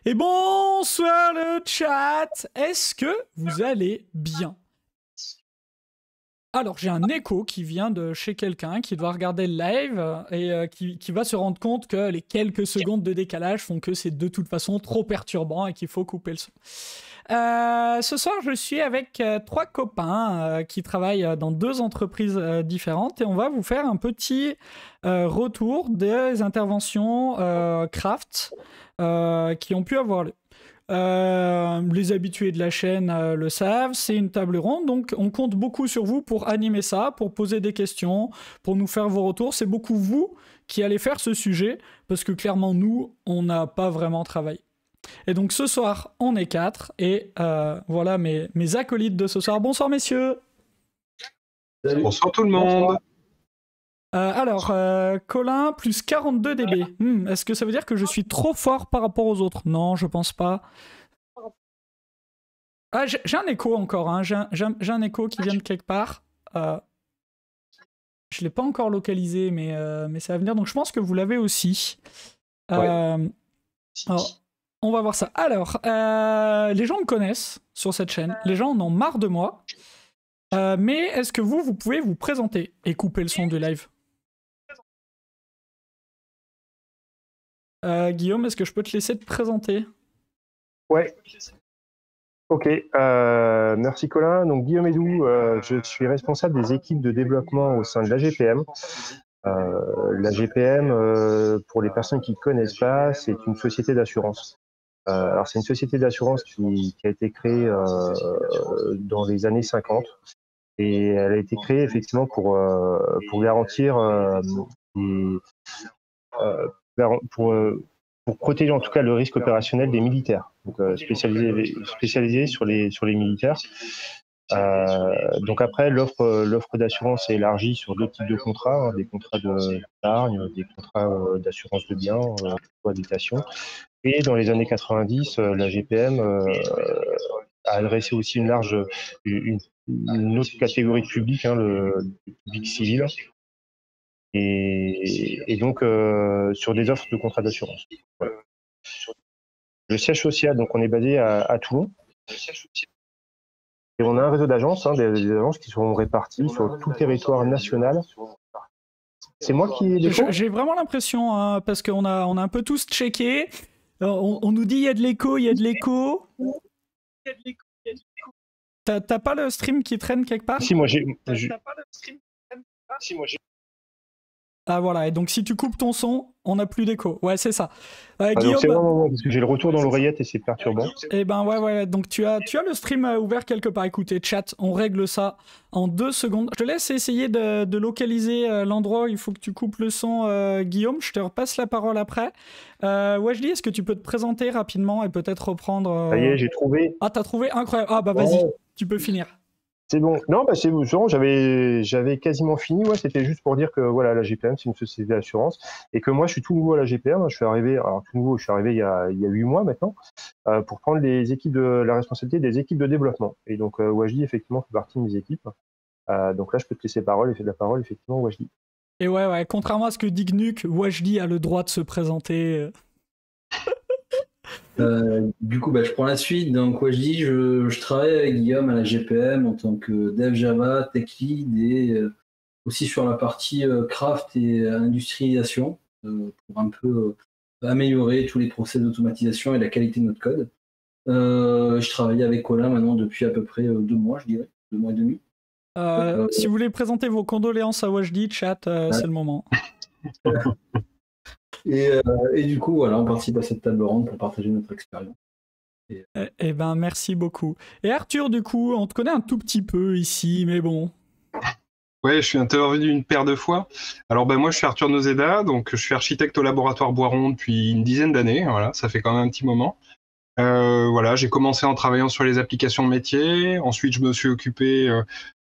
Et bonsoir le chat. Est-ce que vous allez bien? Alors j'ai un écho qui vient de chez quelqu'un qui doit regarder le live et qui va se rendre compte que les quelques secondes de décalage font que c'est de toute façon trop perturbant et qu'il faut couper le son. Ce soir je suis avec trois copains qui travaillent dans deux entreprises différentes et on va vous faire un petit retour des interventions craft qui ont pu avoir lieu. Les habitués de la chaîne le savent, c'est une table ronde, donc on compte beaucoup sur vous pour animer ça, pour poser des questions, pour nous faire vos retours. C'est beaucoup vous qui allez faire ce sujet, parce que clairement nous, on n'a pas vraiment travaillé. Et donc ce soir, on est 4, et voilà mes acolytes de ce soir. Bonsoir messieurs. Salut. Bonsoir tout le monde. Alors, Colin, plus 42 dB. Est-ce que ça veut dire que je suis trop fort par rapport aux autres? Non, je pense pas. Ah, j'ai un écho encore, hein. J'ai un écho qui vient de quelque part. Je l'ai pas encore localisé, mais ça va venir. Donc je pense que vous l'avez aussi. Alors, on va voir ça. Alors, les gens me connaissent sur cette chaîne. Les gens en ont marre de moi. Mais est-ce que vous pouvez vous présenter et couper le son du live? Guillaume, est-ce que je peux te laisser te présenter? Ouais. Ok. Merci Colin. Donc Guillaume Hédoux, je suis responsable des équipes de développement au sein de l'AGPM. L'AGPM, pour les personnes qui ne connaissent pas, c'est une société d'assurance. Alors c'est une société d'assurance qui a été créée dans les années 50 et elle a été créée effectivement pour garantir pour protéger en tout cas le risque opérationnel des militaires, donc spécialisé sur les militaires. Donc après, l'offre d'assurance est élargie sur d'autres types de contrats, hein, des contrats d'épargne, des contrats d'assurance de biens, d'habitation. Et dans les années 90, la GPM a adressé aussi une autre catégorie de public, hein, le public civil. Et donc sur des offres de contrats d'assurance. Voilà. Le siège social, donc on est basé à Toulon. Et on a un réseau d'agences, hein, des agences qui sont réparties sur tout le territoire national. C'est moi qui ai l'écho ? J'ai vraiment l'impression, hein, parce qu'on a un peu tous checké. On nous dit il y a de l'écho, il y a de l'écho. T'as pas le stream qui traîne quelque part ? Si, moi j'ai. Ah voilà, et donc si tu coupes ton son, on n'a plus d'écho. Ouais, c'est ça. Guillaume, c'est bon, parce que j'ai le retour dans l'oreillette et c'est perturbant. Eh ben ouais, donc tu as le stream ouvert quelque part. Écoutez, chat, on règle ça en 2 secondes. Je te laisse essayer de localiser l'endroit où il faut que tu coupes le son, Guillaume. Je te repasse la parole après. Wajdi, est-ce que tu peux te présenter rapidement et peut-être reprendre... Ça y est, j'ai trouvé. Ah, t'as trouvé? Incroyable. Ah bah vas-y, tu peux finir. C'est bon. Non, bah c'est bon. J'avais quasiment fini. Ouais, c'était juste pour dire que voilà, la GPM, c'est une société d'assurance et que moi, je suis tout nouveau à la GPM. Je suis arrivé il y a 8 mois maintenant pour prendre la responsabilité des équipes de développement. Et donc, Wajdi, effectivement, fait partie de mes équipes. Donc là, je peux te laisser la parole, effectivement, Wajdi. Et ouais, contrairement à ce que dit Gnuk, Wajdi a le droit de se présenter. Du coup, je prends la suite. Donc, Wajdi, je travaille avec Guillaume à la GPM en tant que dev Java, tech lead et aussi sur la partie craft et industrialisation pour un peu améliorer tous les process d'automatisation et la qualité de notre code. Je travaille avec Colin maintenant depuis à peu près 2 mois, je dirais, 2 mois et demi. Si vous voulez présenter vos condoléances à Wajdi, chat, c'est le moment. Et du coup, voilà, on participe à cette table ronde pour partager notre expérience. Eh ben, merci beaucoup. Et Arthur, du coup, on te connaît un tout petit peu ici, mais bon. Ouais, je suis intervenu une paire de fois. Alors, moi, je suis Arthur Nozeda, donc je suis architecte au laboratoire Boiron depuis une dizaine d'années. Voilà, ça fait quand même un petit moment. Voilà, j'ai commencé en travaillant sur les applications métiers. Ensuite, je me suis occupé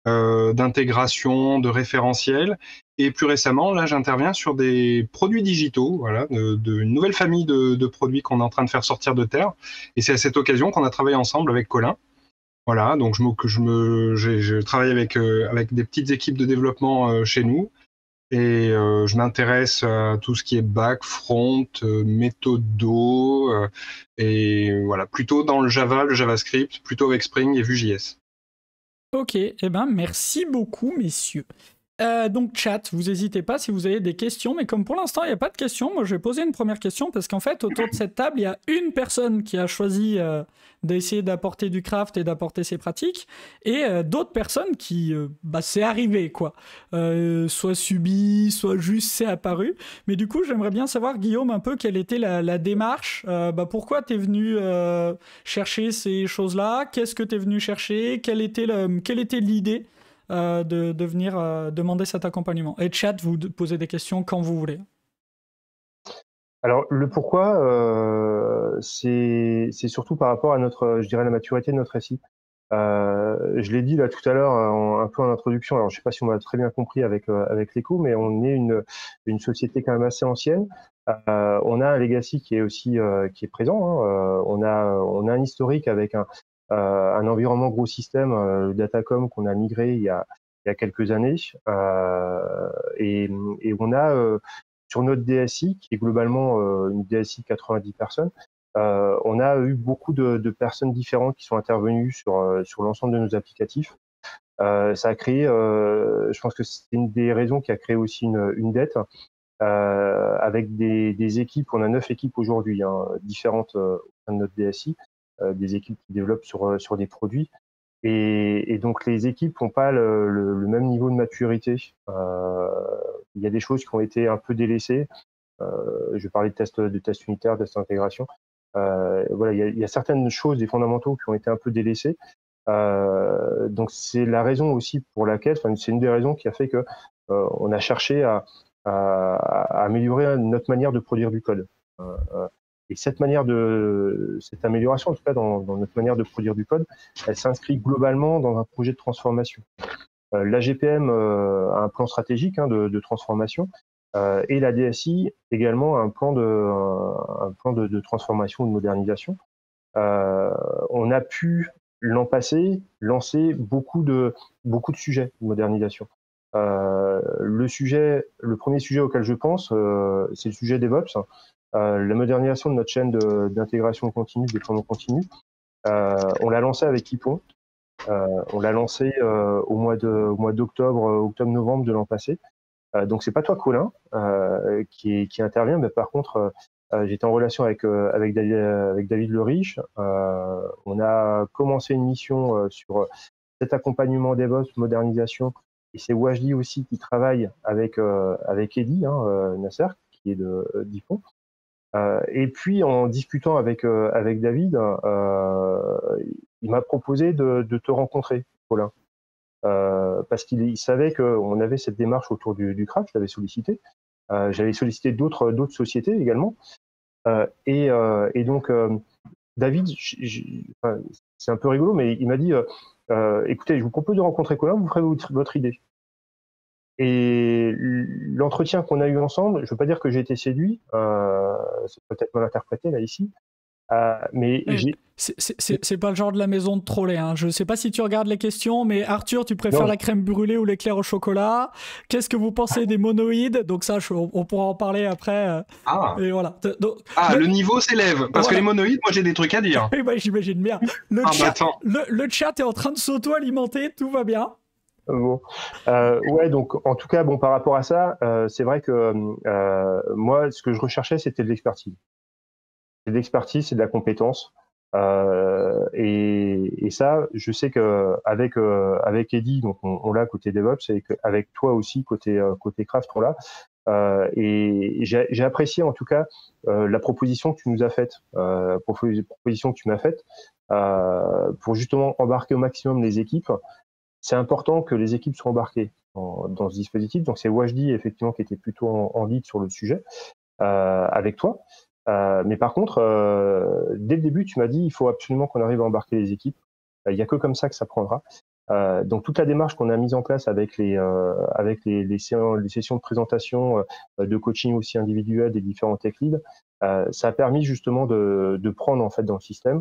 d'intégration, de référentiel. Et plus récemment, là, j'interviens sur des produits digitaux, voilà, d'une nouvelle famille de produits qu'on est en train de faire sortir de terre. Et c'est à cette occasion qu'on a travaillé ensemble avec Colin. Voilà, donc je travaille avec des petites équipes de développement chez nous. Et je m'intéresse à tout ce qui est back, front, méthode d'eau, et voilà, plutôt dans le Java, le JavaScript, plutôt avec Spring et Vue.js. Ok, eh ben merci beaucoup, messieurs. Donc chat, vous n'hésitez pas si vous avez des questions, mais comme pour l'instant il n'y a pas de questions, moi je vais poser une première question parce qu'en fait autour de cette table il y a une personne qui a choisi d'essayer d'apporter du craft et d'apporter ses pratiques et d'autres personnes qui, c'est arrivé quoi, soit subi, soit juste c'est apparu. Mais du coup j'aimerais bien savoir Guillaume un peu quelle était la démarche, pourquoi t'es venu chercher ces choses-là, qu'est-ce que t'es venu chercher, quelle était l'idée de venir demander cet accompagnement. Et chat, vous posez des questions quand vous voulez. Alors, le pourquoi, c'est surtout par rapport à notre, je dirais, la maturité de notre récit. Je l'ai dit là tout à l'heure, un peu en introduction. Alors, je sais pas si on m'a très bien compris avec l'écho, mais on est une société quand même assez ancienne. On a un legacy qui est aussi qui est présent. Hein. On a un historique avec un environnement gros système, le Datacom qu'on a migré il y a quelques années, et on a sur notre DSI, qui est globalement une DSI de 90 personnes, on a eu beaucoup de personnes différentes qui sont intervenues sur l'ensemble de nos applicatifs. Ça a créé, je pense que c'est une des raisons qui a créé aussi une dette, avec des équipes. On a 9 équipes aujourd'hui, différentes au sein de notre DSI, des équipes qui développent sur des produits. Et donc les équipes n'ont pas le même niveau de maturité. Il y a des choses qui ont été un peu délaissées. Je parlais de tests unitaires, de tests d'intégration. Voilà, il y a certaines choses, des fondamentaux qui ont été un peu délaissés. Donc c'est la raison aussi pour laquelle, c'est une des raisons qui a fait que on a cherché à améliorer notre manière de produire du code. Et cette amélioration, en tout cas dans notre manière de produire du code, elle s'inscrit globalement dans un projet de transformation. La GPM a un plan stratégique de transformation, et la DSI également a un plan de transformation ou de modernisation. On a pu l'an passé lancer beaucoup de sujets de modernisation. Le premier sujet auquel je pense, c'est le sujet DevOps. La modernisation de notre chaîne d'intégration continue, de déploiement continu. On l'a lancé avec Ypon. On l'a lancé au mois d'octobre, octobre-novembre de l'an passé. Donc c'est pas toi, Colin, qui intervient, mais par contre, j'étais en relation avec David Le Riche. On a commencé une mission sur cet accompagnement DevOps, modernisation, et c'est Wajdi aussi qui travaille avec Eddy, Nasser, qui est d'Ypon. Et puis en discutant avec David, il m'a proposé de te rencontrer, Colin, parce qu'il savait qu'on avait cette démarche autour du craft. Je l'avais sollicité. J'avais sollicité d'autres sociétés également. Et donc David, c'est un peu rigolo, mais il m'a dit écoutez, je vous propose de rencontrer Colin, vous ferez votre idée. Et l'entretien qu'on a eu ensemble, je ne veux pas dire que j'ai été séduit, c'est peut-être mal interprété là ici, mais c'est pas le genre de la maison de troller. Hein. Je sais pas si tu regardes les questions, mais Arthur, tu préfères la crème brûlée ou l'éclair au chocolat? Qu'est-ce que vous pensez des monoïdes? Donc ça, on pourra en parler après. Et voilà. Donc, le niveau s'élève, parce que les monoïdes, moi j'ai des trucs à dire. Oui, j'imagine bien. Le chat est en train de s'auto-alimenter, tout va bien. Bon. Ouais, donc en tout cas, par rapport à ça, c'est vrai que moi, ce que je recherchais, c'était de l'expertise. C'est de l'expertise, c'est de la compétence. Et ça, je sais que avec Eddy, donc on l'a côté DevOps, et avec toi aussi côté Craft, on l'a. Et j'ai apprécié en tout cas la proposition que tu nous as faite, proposition que tu m'as faite, pour justement embarquer au maximum les équipes. C'est important que les équipes soient embarquées dans ce dispositif. Donc c'est Wajdi effectivement qui était plutôt en lead sur le sujet avec toi. Mais par contre, dès le début, tu m'as dit il faut absolument qu'on arrive à embarquer les équipes. Il n'y a que comme ça que ça prendra. Donc toute la démarche qu'on a mise en place avec les sessions de présentation, de coaching aussi individuel des différents tech leads, ça a permis justement de prendre en fait dans le système.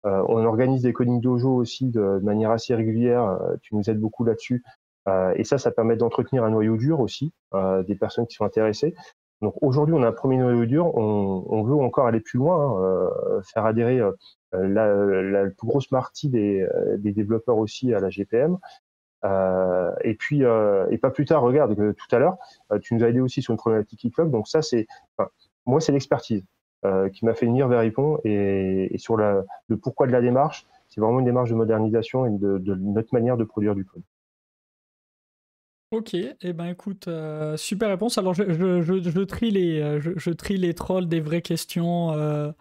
On organise des coding dojo aussi de manière assez régulière. Tu nous aides beaucoup là-dessus. Et ça permet d'entretenir un noyau dur aussi, des personnes qui sont intéressées. Donc aujourd'hui, on a un premier noyau dur, on veut encore aller plus loin, faire adhérer la plus grosse partie des développeurs aussi à la GPM. Et puis, et pas plus tard, regarde, tout à l'heure, tu nous as aidé aussi sur une problématique e-club. Donc ça, moi, c'est l'expertise qui m'a fait venir vers Ypon, et sur le pourquoi de la démarche, c'est vraiment une démarche de modernisation et de notre manière de produire du code. Ok, eh ben écoute, super réponse. Alors je trie les trolls des vraies questions,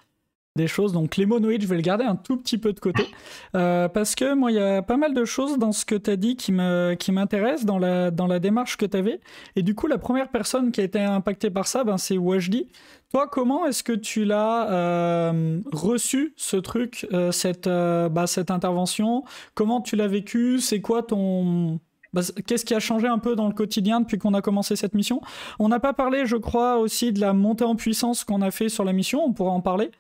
des choses. Donc les monoïdes, je vais le garder un tout petit peu de côté. Parce que moi, il y a pas mal de choses dans ce que tu as dit qui m'intéressent dans la démarche que tu avais. Et du coup, la première personne qui a été impactée par ça, c'est Wajdi. Toi, comment est-ce que tu l'as reçu, ce truc, cette intervention? Comment tu l'as vécu? C'est quoi ton... qu'est-ce qui a changé un peu dans le quotidien depuis qu'on a commencé cette mission? On n'a pas parlé, je crois, aussi de la montée en puissance qu'on a fait sur la mission. On pourra en parler.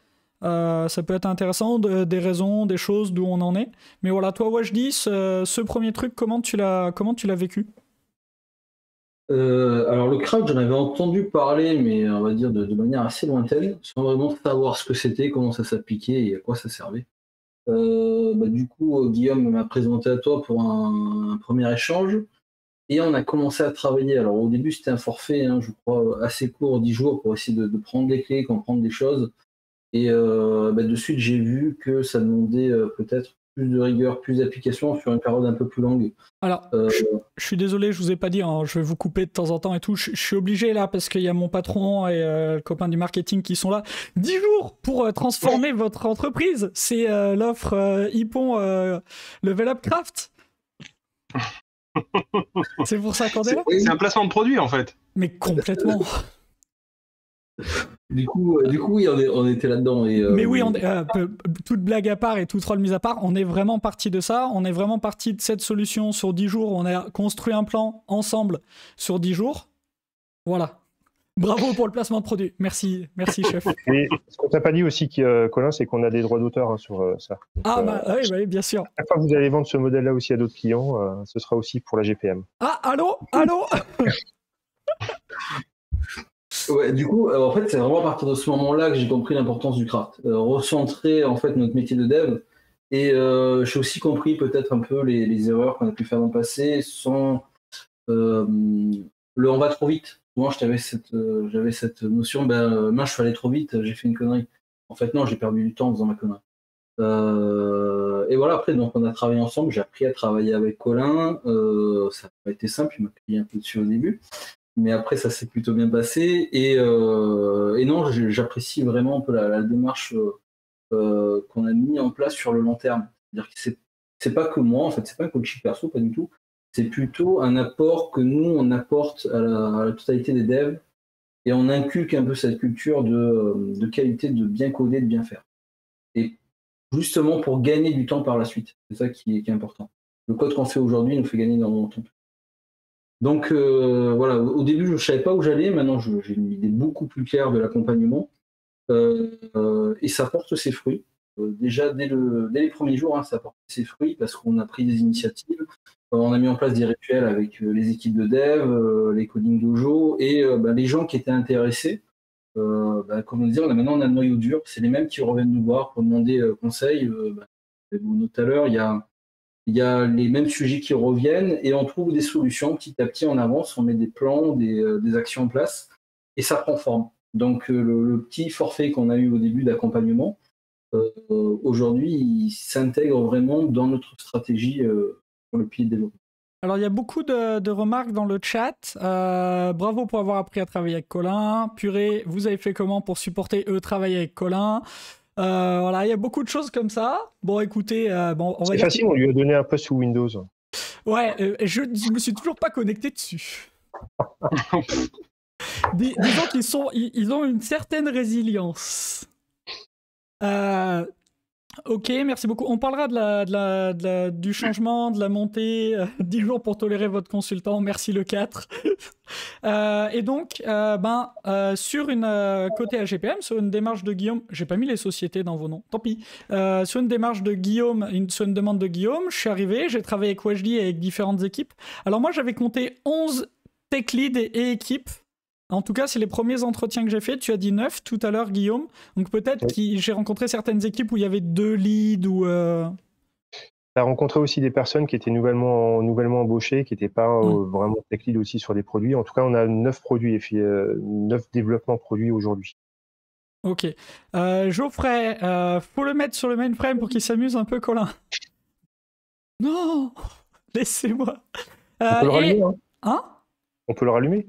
Ça peut être intéressant, des raisons, des choses, d'où on en est. Mais voilà, toi, Wajdi, ce premier truc, comment tu l'as vécu? Alors le crowd, j'en avais entendu parler, mais on va dire de manière assez lointaine, sans vraiment savoir ce que c'était, comment ça s'appliquait et à quoi ça servait. Du coup, Guillaume m'a présenté à toi pour un premier échange, et on a commencé à travailler. Alors au début, c'était un forfait, je crois, assez court, 10 jours, pour essayer de prendre des clés, comprendre des choses. Et de suite, j'ai vu que ça demandait peut-être plus de rigueur, plus d'application sur une période un peu plus longue. Alors, je suis désolé, je vous ai pas dit, je vais vous couper de temps en temps et tout. Je suis obligé là, parce qu'il y a mon patron et le copain du marketing qui sont là. 10 jours pour transformer votre entreprise. C'est l'offre Ypon Level Up Craft. C'est pour ça qu'on est là. C'est un placement de produit en fait. Mais complètement. Du coup, oui, on était là-dedans. Mais oui, toute blague à part et tout troll mis à part, on est vraiment parti de ça. On est vraiment parti de cette solution sur 10 jours. On a construit un plan ensemble sur 10 jours. Voilà. Bravo pour le placement de produit. Merci chef. Et ce qu'on t'a pas dit aussi, Colin, c'est qu'on a des droits d'auteur sur ça. Donc, oui, bien sûr. Chaque fois que vous allez vendre ce modèle-là aussi à d'autres clients, ce sera aussi pour la GPM. Ah, allô Ouais, du coup, en fait, c'est vraiment à partir de ce moment-là que j'ai compris l'importance du craft. Recentrer en fait notre métier de dev, et j'ai aussi compris peut-être un peu les erreurs qu'on a pu faire dans le passé sans on va trop vite. Moi, j'avais cette notion, je suis allé trop vite, j'ai fait une connerie. En fait, non, j'ai perdu du temps en faisant ma connerie. Et voilà, après, donc on a travaillé ensemble, j'ai appris à travailler avec Colin. Ça n'a pas été simple, il m'a crié un peu dessus au début. Mais après, ça s'est plutôt bien passé. Et non, j'apprécie vraiment un peu la démarche qu'on a mis en place sur le long terme. C'est-à-dire que c'est pas que moi, en fait, c'est pas un coaching perso, pas du tout. C'est plutôt un apport que nous, on apporte à la totalité des devs. Et on inculque un peu cette culture de qualité, de bien coder, de bien faire. Et justement pour gagner du temps par la suite. C'est ça qui est important. Le code qu'on fait aujourd'hui nous fait gagner énormément de temps. Donc voilà, au début je ne savais pas où j'allais, maintenant j'ai une idée beaucoup plus claire de l'accompagnement, et ça porte ses fruits. Déjà dès les premiers jours, ça porte ses fruits parce qu'on a pris des initiatives, on a mis en place des rituels avec les équipes de dev, les coding dojo, et les gens qui étaient intéressés, comme on disait, maintenant on a le noyau dur, c'est les mêmes qui reviennent nous voir pour demander conseil. Tout à l'heure, il y a les mêmes sujets qui reviennent et on trouve des solutions petit à petit, on avance, on met des plans, des actions en place et ça prend forme. Donc le petit forfait qu'on a eu au début d'accompagnement, aujourd'hui, il s'intègre vraiment dans notre stratégie pour le pied de développement. Alors, il y a beaucoup de remarques dans le chat. Bravo pour avoir appris à travailler avec Colin. Purée, vous avez fait comment pour supporter travailler avec Colin? Voilà, il y a beaucoup de choses comme ça. Bon, écoutez, on va c'est dire facile, on lui a donné un poste sous Windows. Ouais, je me suis toujours pas connecté dessus. Disons qu'ils ont une certaine résilience. Ok, merci beaucoup. On parlera du changement, de la montée, 10 jours pour tolérer votre consultant, merci le 4. Et donc, sur une côté AGPM, sur une démarche de Guillaume, j'ai pas mis les sociétés dans vos noms, tant pis. Sur une démarche de Guillaume, sur une demande de Guillaume, je suis arrivé, j'ai travaillé avec Wajdi et avec différentes équipes. Alors moi, j'avais compté 11 tech leads et équipes. En tout cas, c'est les premiers entretiens que j'ai faits. Tu as dit 9 tout à l'heure, Guillaume. Donc peut-être que j'ai rencontré certaines équipes où il y avait 2 leads ou... Tu as rencontré aussi des personnes qui étaient nouvellement embauchées, qui n'étaient pas vraiment tech lead aussi sur des produits. En tout cas, on a 9 produits, 9 développements produits aujourd'hui. Ok. Geoffrey, faut le mettre sur le mainframe pour qu'il s'amuse un peu, Colin. Non, laissez-moi. On peut le rallumer, hein. On peut le rallumer.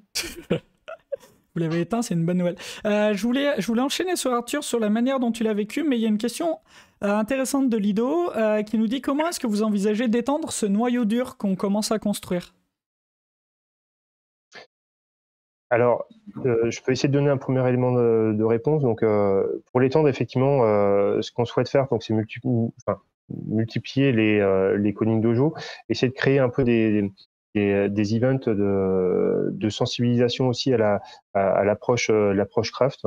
Vous l'avez éteint, c'est une bonne nouvelle. Je voulais enchaîner sur Arthur sur la manière dont tu l'as vécu, mais il y a une question intéressante de Lido qui nous dit comment est-ce que vous envisagez d'étendre ce noyau dur qu'on commence à construire? Alors, je peux essayer de donner un premier élément de réponse. Donc, pour l'étendre, effectivement, ce qu'on souhaite faire, donc, c'est multiplier les coding dojo, essayer de créer un peu des events de sensibilisation aussi à l'approche craft.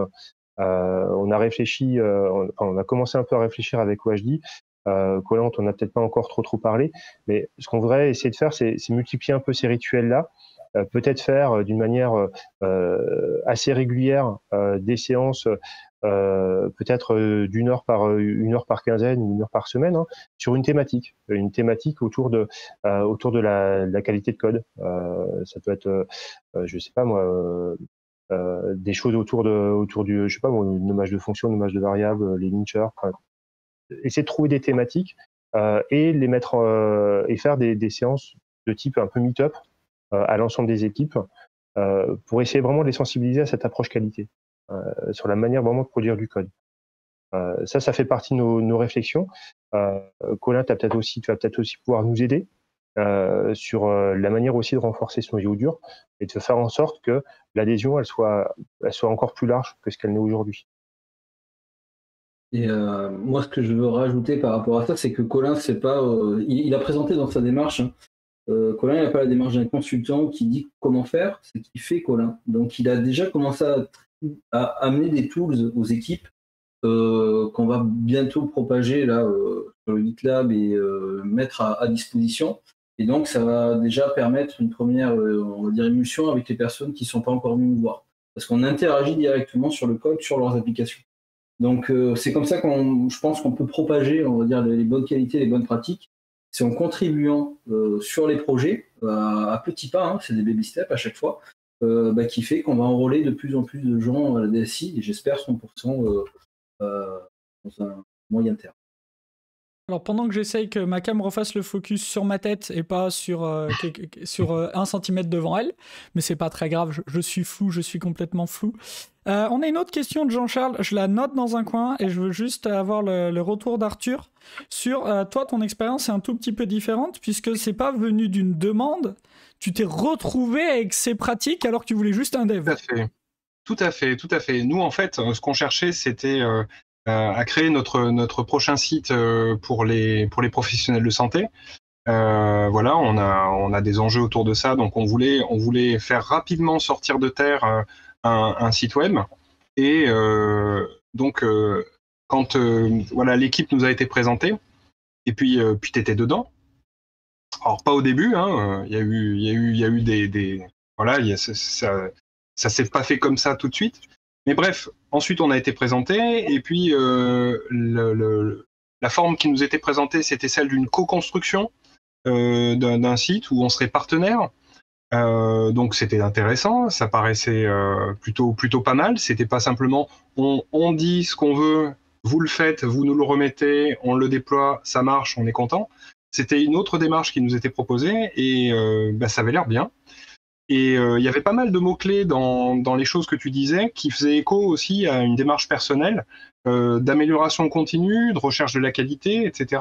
On a réfléchi, on a commencé un peu à réfléchir avec Wajdi. Colin, on n'a peut-être pas encore trop parlé, mais ce qu'on voudrait essayer de faire, c'est multiplier un peu ces rituels-là. Peut-être faire d'une manière assez régulière des séances peut-être d'une heure par quinzaine ou 1 heure par semaine sur une thématique autour de la qualité de code. Ça peut être je sais pas moi des choses autour du je sais pas moi, le nommage de fonctions, le nommage de variables, les linchers, essayer de trouver des thématiques et les mettre et faire des séances de type un peu meet-up à l'ensemble des équipes pour essayer vraiment de les sensibiliser à cette approche qualité, sur la manière vraiment de produire du code. Ça fait partie de nos réflexions. Colin, tu vas peut-être aussi pouvoir nous aider sur la manière aussi de renforcer ce noyau dur et de faire en sorte que l'adhésion elle soit encore plus large que ce qu'elle n'est aujourd'hui. Et moi, ce que je veux rajouter par rapport à ça, c'est que Colin, c'est pas, il a présenté dans sa démarche. Colin, il n'a pas la démarche d'un consultant qui dit comment faire, c'est qu'il fait Colin. Donc, il a déjà commencé à amener des tools aux équipes qu'on va bientôt propager là sur le GitLab et mettre à disposition. Et donc, ça va déjà permettre une première, on va dire, émulsion avec les personnes qui ne sont pas encore venues nous voir. Parce qu'on interagit directement sur le code, sur leurs applications. Donc, c'est comme ça je pense qu'on peut propager, on va dire, les bonnes qualités, les bonnes pratiques. C'est en contribuant sur les projets à petits pas, c'est des baby steps à chaque fois, qui fait qu'on va enrôler de plus en plus de gens à la DSI et j'espère 100% dans un moyen terme. Alors pendant que j'essaye que ma cam refasse le focus sur ma tête et pas sur 1 centimètre devant elle, mais c'est pas très grave, je suis flou, je suis complètement flou. On a une autre question de Jean-Charles, je la note dans un coin et je veux juste avoir le retour d'Arthur sur toi, ton expérience est un tout petit peu différente puisque c'est pas venu d'une demande, tu t'es retrouvé avec ces pratiques alors que tu voulais juste un dev. Tout à fait. Nous en fait, ce qu'on cherchait c'était à créer notre prochain site pour les professionnels de santé. Voilà, on a des enjeux autour de ça, donc on voulait faire rapidement sortir de terre un site web. Et donc quand voilà, l'équipe nous a été présentée, et puis t'étais dedans. Alors pas au début, il y a eu des voilà, ça s'est pas fait comme ça tout de suite. Mais bref, ensuite on a été présenté et puis la forme qui nous était présentée, c'était celle d'une co-construction d'un site où on serait partenaire. Donc c'était intéressant, ça paraissait plutôt pas mal. C'était pas simplement on dit ce qu'on veut, vous le faites, vous nous le remettez, on le déploie, ça marche, on est content. C'était une autre démarche qui nous était proposée et ça avait l'air bien. Et il y avait pas mal de mots-clés dans les choses que tu disais qui faisaient écho aussi à une démarche personnelle d'amélioration continue, de recherche de la qualité, etc.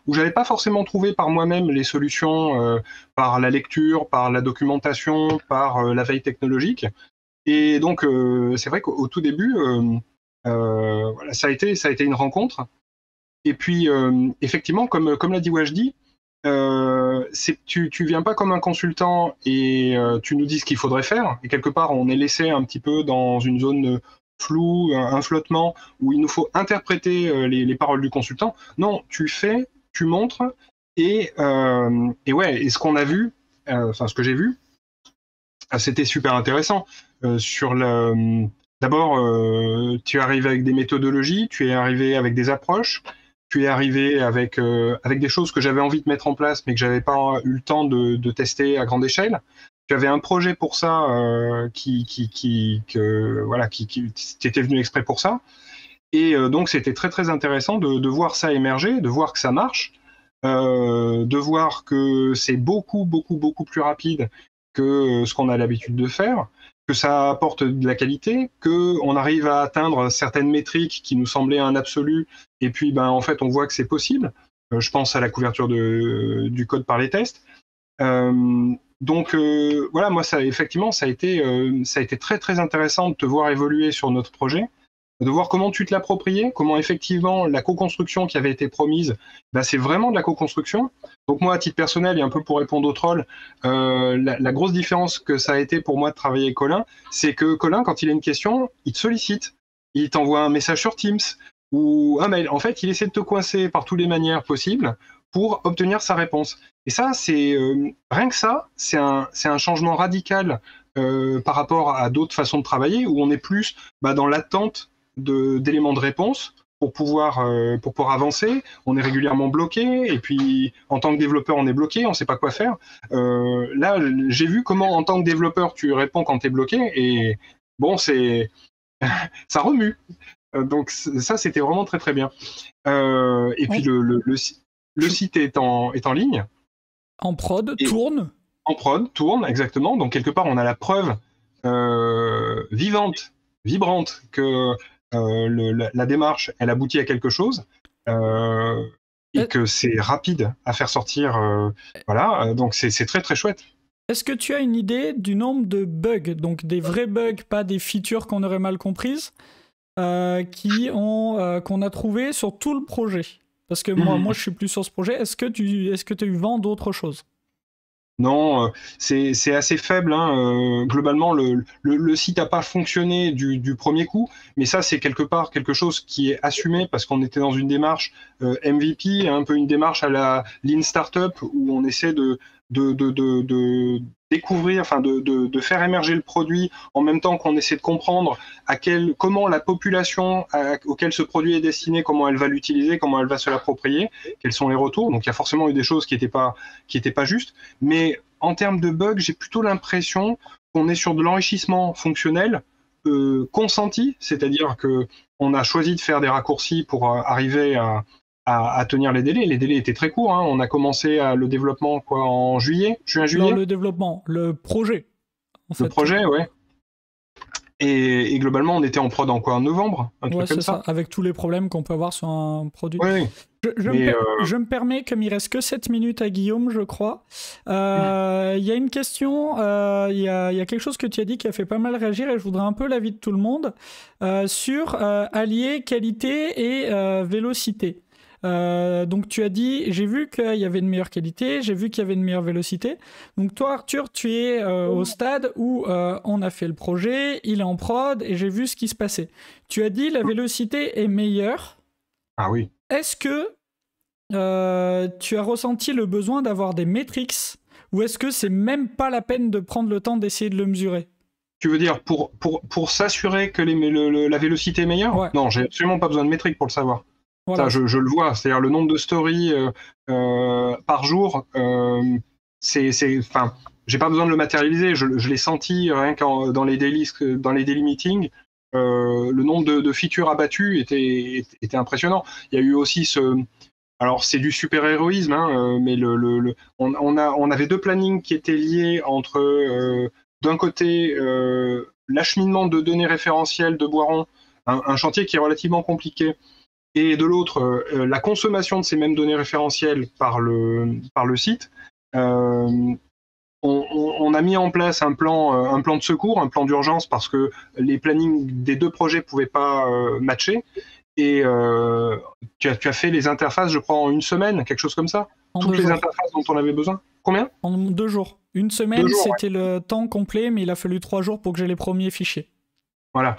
où j'avais pas forcément trouvé par moi-même les solutions par la lecture, par la documentation, par la veille technologique. Et donc c'est vrai qu'au tout début, voilà, ça a été une rencontre. Et puis, effectivement, comme l'a dit Wajdi, tu viens pas comme un consultant et tu nous dis ce qu'il faudrait faire. Et quelque part, on est laissé un petit peu dans une zone floue, un flottement, où il nous faut interpréter les paroles du consultant. Non, tu fais, tu montres, et ouais, et ce qu'on a vu, enfin ce que j'ai vu, c'était super intéressant. D'abord, tu es arrivé avec des méthodologies, tu es arrivé avec des approches, tu es arrivé avec des choses que j'avais envie de mettre en place, mais que j'avais pas eu le temps de tester à grande échelle. Tu avais un projet pour ça qui était venu exprès pour ça. Et donc, c'était très, très intéressant de voir ça émerger, de voir que ça marche, de voir que c'est beaucoup, beaucoup, beaucoup plus rapide que ce qu'on a l'habitude de faire, que ça apporte de la qualité, qu'on arrive à atteindre certaines métriques qui nous semblaient un absolu, et puis en fait on voit que c'est possible. Je pense à la couverture du code par les tests. Donc voilà, moi effectivement ça a été très très intéressant de te voir évoluer sur notre projet, de voir comment tu te l'appropriais, comment effectivement la co-construction qui avait été promise, c'est vraiment de la co-construction. Donc moi, à titre personnel, et un peu pour répondre au troll, la grosse différence que ça a été pour moi de travailler avec Colin, c'est que Colin, quand il a une question, il te sollicite. Il t'envoie un message sur Teams ou un mail. En fait, il essaie de te coincer par toutes les manières possibles pour obtenir sa réponse. Et ça, rien que ça, c'est un changement radical par rapport à d'autres façons de travailler, où on est plus dans l'attente d'éléments de réponse pour pouvoir avancer. On est régulièrement bloqué, et puis en tant que développeur on est bloqué, on ne sait pas quoi faire. Là j'ai vu comment en tant que développeur tu réponds quand tu es bloqué, et bon ça remue. Donc ça c'était vraiment très très bien. Et puis le site est en ligne. En prod, tourne. En prod, tourne, exactement. Donc quelque part on a la preuve vivante, vibrante que la démarche, elle aboutit à quelque chose, et que c'est rapide à faire sortir. Voilà, donc c'est très très chouette. Est-ce que tu as une idée du nombre de bugs, donc des vrais bugs, pas des features qu'on aurait mal comprises, qu'on a trouvé sur tout le projet? Parce que moi je suis plus sur ce projet. Est-ce que tu vends d'autres choses? Non, c'est assez faible. Globalement, le site n'a pas fonctionné du premier coup, mais ça, c'est quelque part quelque chose qui est assumé parce qu'on était dans une démarche MVP, un peu une démarche à la Lean Startup, où on essaie de découvrir, enfin de faire émerger le produit en même temps qu'on essaie de comprendre comment la population auquel ce produit est destiné, comment elle va l'utiliser, comment elle va se l'approprier, quels sont les retours. Donc il y a forcément eu des choses qui étaient pas justes, mais en termes de bugs, j'ai plutôt l'impression qu'on est sur de l'enrichissement fonctionnel consenti, c'est-à-dire que on a choisi de faire des raccourcis pour arriver à tenir les délais. Les délais étaient très courts. On a commencé le développement en juin-juillet. Non, le développement, le projet. Le projet, ouais. Et globalement, on était en prod en novembre, un truc comme ça. Avec tous les problèmes qu'on peut avoir sur un produit. Oui. Je me permets, comme il reste que 7 minutes à Guillaume, je crois. Il y a une question, il y a quelque chose que tu as dit qui a fait pas mal réagir, et je voudrais un peu l'avis de tout le monde sur allier qualité et vélocité. Donc tu as dit, j'ai vu qu'il y avait une meilleure qualité, j'ai vu qu'il y avait une meilleure vélocité. Donc toi Arthur, tu es au stade où on a fait le projet, il est en prod et j'ai vu ce qui se passait. Tu as dit la vélocité est meilleure. Ah oui. Est-ce que tu as ressenti le besoin d'avoir des metrics, ou est-ce que c'est même pas la peine de prendre le temps d'essayer de le mesurer? Tu veux dire pour s'assurer que la vélocité est meilleure? Ouais. Non, j'ai absolument pas besoin de métriques pour le savoir. Voilà. Ça, je le vois, c'est-à-dire le nombre de stories par jour, enfin, j'ai pas besoin de le matérialiser, je l'ai senti rien que dans les daily meetings, le nombre de features abattues était impressionnant. Il y a eu aussi alors c'est du super-héroïsme, mais on avait deux plannings qui étaient liés entre d'un côté l'acheminement de données référentielles de Boiron, un chantier qui est relativement compliqué, et de l'autre, la consommation de ces mêmes données référentielles par le site. On a mis en place un plan de secours, un plan d'urgence, parce que les plannings des deux projets ne pouvaient pas matcher. Et tu as fait les interfaces, je crois, en une semaine, quelque chose comme ça. Toutes les interfaces dont on avait besoin. Combien? En 2 jours. Une semaine, c'était le temps complet, mais il a fallu 3 jours pour que j'ai les premiers fichiers. Voilà.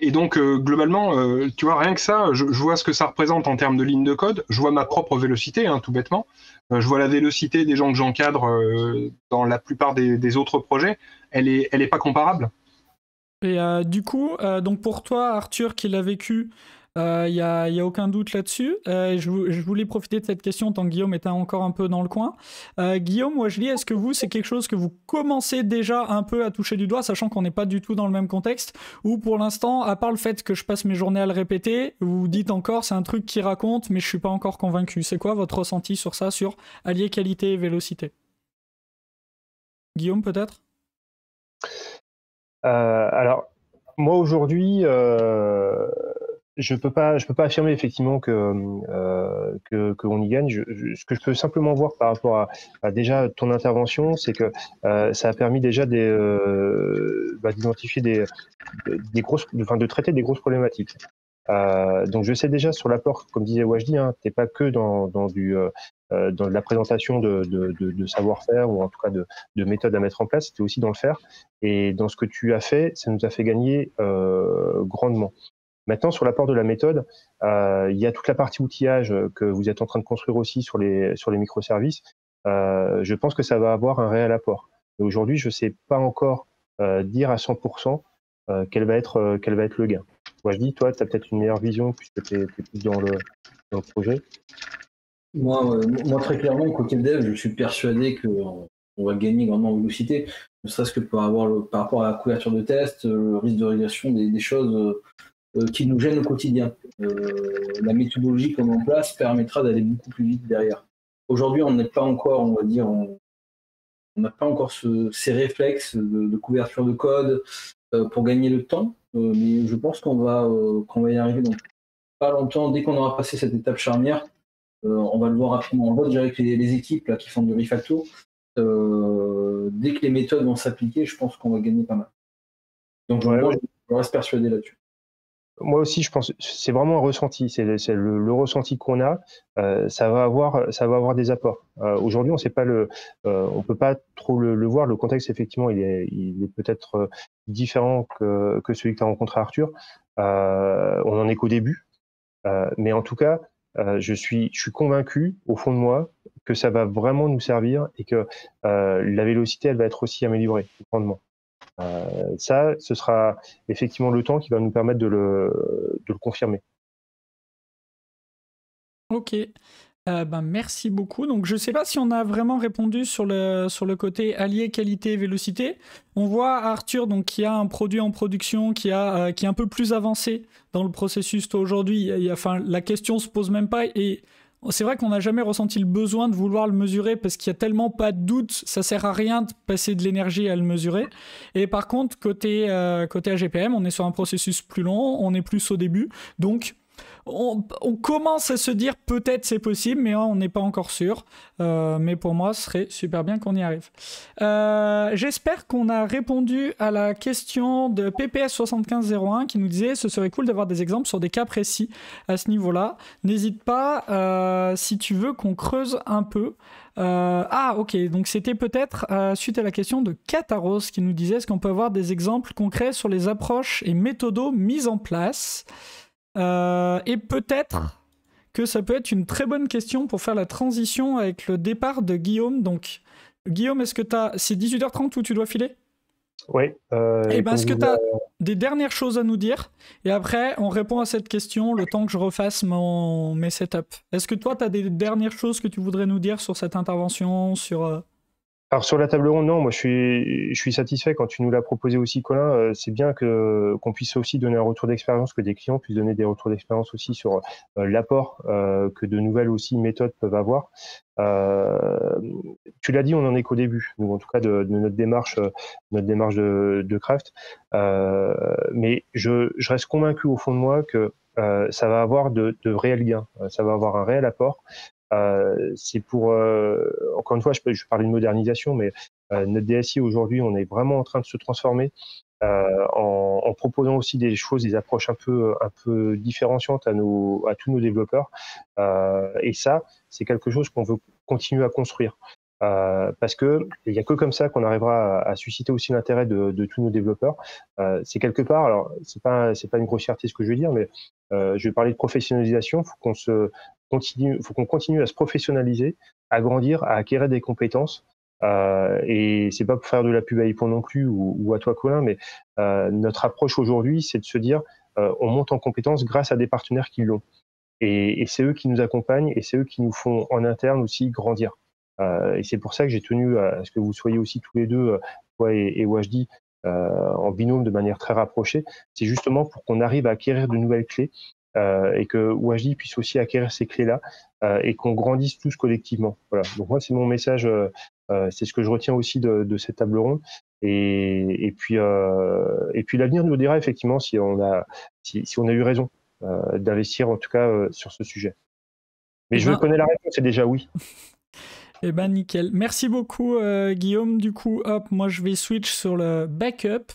Et donc, globalement, tu vois, rien que ça, je vois ce que ça représente en termes de ligne de code. Je vois ma propre vélocité, hein, tout bêtement. Je vois la vélocité des gens que j'encadre dans la plupart des autres projets. Elle est pas comparable. Et du coup, donc pour toi, Arthur, qui l'a vécu, il y a aucun doute là-dessus. Je voulais profiter de cette question tant que Guillaume était encore un peu dans le coin. Guillaume, Wajdi, est-ce que vous, c'est quelque chose que vous commencez déjà un peu à toucher du doigt, sachant qu'on n'est pas du tout dans le même contexte, ou pour l'instant, à part le fait que je passe mes journées à le répéter, vous dites encore c'est un truc qui raconte, mais je suis pas encore convaincu. C'est quoi votre ressenti sur ça, sur allier qualité et vélocité? Guillaume, peut-être? Alors, moi aujourd'hui, je peux pas affirmer effectivement qu'on y gagne. Ce que je peux simplement voir par rapport à déjà ton intervention, c'est que ça a permis déjà d'identifier des grosses, de traiter des grosses problématiques. Donc je sais déjà sur l'apport, comme disait Wajdi, hein, t'es pas que dans la présentation de savoir-faire ou en tout cas de méthodes à mettre en place, t'es aussi dans le faire. Et dans ce que tu as fait, ça nous a fait gagner grandement. Maintenant, sur l'apport de la méthode, il y a toute la partie outillage que vous êtes en train de construire aussi sur les microservices. Je pense que ça va avoir un réel apport. Et aujourd'hui, je sais pas encore dire à 100% quel va être le gain. Wajdi, toi, tu as peut-être une meilleure vision puisque tu es plus dans le projet. Moi, très clairement, côté dev, je suis persuadé qu'on va gagner grandement en vélocité, ne serait-ce que par rapport à la couverture de test, le risque de régression des choses qui nous gênent au quotidien. La méthodologie qu'on met en place permettra d'aller beaucoup plus vite derrière. Aujourd'hui, on n'est pas encore, on va dire, on n'a pas encore ces réflexes de couverture de code pour gagner le temps, mais je pense qu'on va y arriver dans pas longtemps. Dès qu'on aura passé cette étape charnière, on va le voir rapidement. On voit déjà avec les équipes là, qui font du refacto. Dès que les méthodes vont s'appliquer, je pense qu'on va gagner pas mal. Donc je reste persuadé là-dessus. Moi aussi, je pense, c'est vraiment un ressenti, c'est le ressenti qu'on a. Ça va avoir des apports. Aujourd'hui, on peut pas trop le voir. Le contexte, effectivement, il est peut-être différent que celui que tu as rencontré, Arthur. On en est qu'au début, mais en tout cas, je suis convaincu au fond de moi que ça va vraiment nous servir et que la vélocité, elle va être aussi améliorée grandement. Ça, ce sera effectivement le temps qui va nous permettre de le confirmer. Ok. Merci beaucoup. Donc, je ne sais pas si on a vraiment répondu sur le côté allié qualité et vélocité. On voit Arthur donc, qui a un produit en production qui est un peu plus avancé dans le processus. Toi, aujourd'hui, la question ne se pose même pas. Et c'est vrai qu'on n'a jamais ressenti le besoin de vouloir le mesurer parce qu'il n'y a tellement pas de doute. Ça ne sert à rien de passer de l'énergie à le mesurer. Et par contre, côté AGPM, on est sur un processus plus long. On est plus au début. Donc, on commence à se dire peut-être c'est possible, mais on n'est pas encore sûr. Mais pour moi, ce serait super bien qu'on y arrive. J'espère qu'on a répondu à la question de PPS7501 qui nous disait ce serait cool d'avoir des exemples sur des cas précis à ce niveau-là. N'hésite pas si tu veux qu'on creuse un peu. Ok, donc c'était peut-être suite à la question de Kataros qui nous disait est-ce qu'on peut avoir des exemples concrets sur les approches et méthodos mises en place. Et peut-être que ça peut être une très bonne question pour faire la transition avec le départ de Guillaume. Donc, Guillaume, est-ce que c'est 18h30 où tu dois filer? Oui. Est-ce que tu as des dernières choses à nous dire? Et après, on répond à cette question le temps que je refasse mes setups. Est-ce que toi, tu as des dernières choses que tu voudrais nous dire sur cette intervention, sur... Alors sur la table ronde, non, moi je suis satisfait quand tu nous l'as proposé aussi, Colin. C'est bien qu'on puisse aussi donner un retour d'expérience, que des clients puissent donner des retours d'expérience aussi sur l'apport que de nouvelles aussi méthodes peuvent avoir. Tu l'as dit, on en est qu'au début, nous, en tout cas de notre démarche de Craft. Mais je reste convaincu au fond de moi que ça va avoir de réels gains, ça va avoir un réel apport. C'est pour encore une fois, je parle d'une modernisation, mais notre DSI aujourd'hui, on est vraiment en train de se transformer en proposant aussi des choses, des approches un peu différenciantes à tous nos développeurs. Et ça, c'est quelque chose qu'on veut continuer à construire. Parce que il n'y a que comme ça qu'on arrivera à susciter aussi l'intérêt de tous nos développeurs. C'est quelque part, alors c'est pas une grossièreté ce que je veux dire, mais je vais parler de professionnalisation. Faut qu'on continue à se professionnaliser, à grandir, à acquérir des compétences. Et c'est pas pour faire de la pub à Ypon non plus ou à toi Colin, mais notre approche aujourd'hui, c'est de se dire on monte en compétences grâce à des partenaires qui l'ont. Et c'est eux qui nous accompagnent et c'est eux qui nous font en interne aussi grandir. Et c'est pour ça que j'ai tenu à ce que vous soyez aussi tous les deux, toi et Wajdi, en binôme de manière très rapprochée. C'est justement pour qu'on arrive à acquérir de nouvelles clés et que Wajdi puisse aussi acquérir ces clés-là et qu'on grandisse tous collectivement. Voilà. Donc moi, c'est mon message, c'est ce que je retiens aussi de cette table ronde. Et puis l'avenir nous dira effectivement si on a eu raison d'investir en tout cas sur ce sujet. Mais je connais la réponse, c'est déjà oui. Eh ben nickel. Merci beaucoup Guillaume. Du coup, hop, moi je vais switch sur le backup.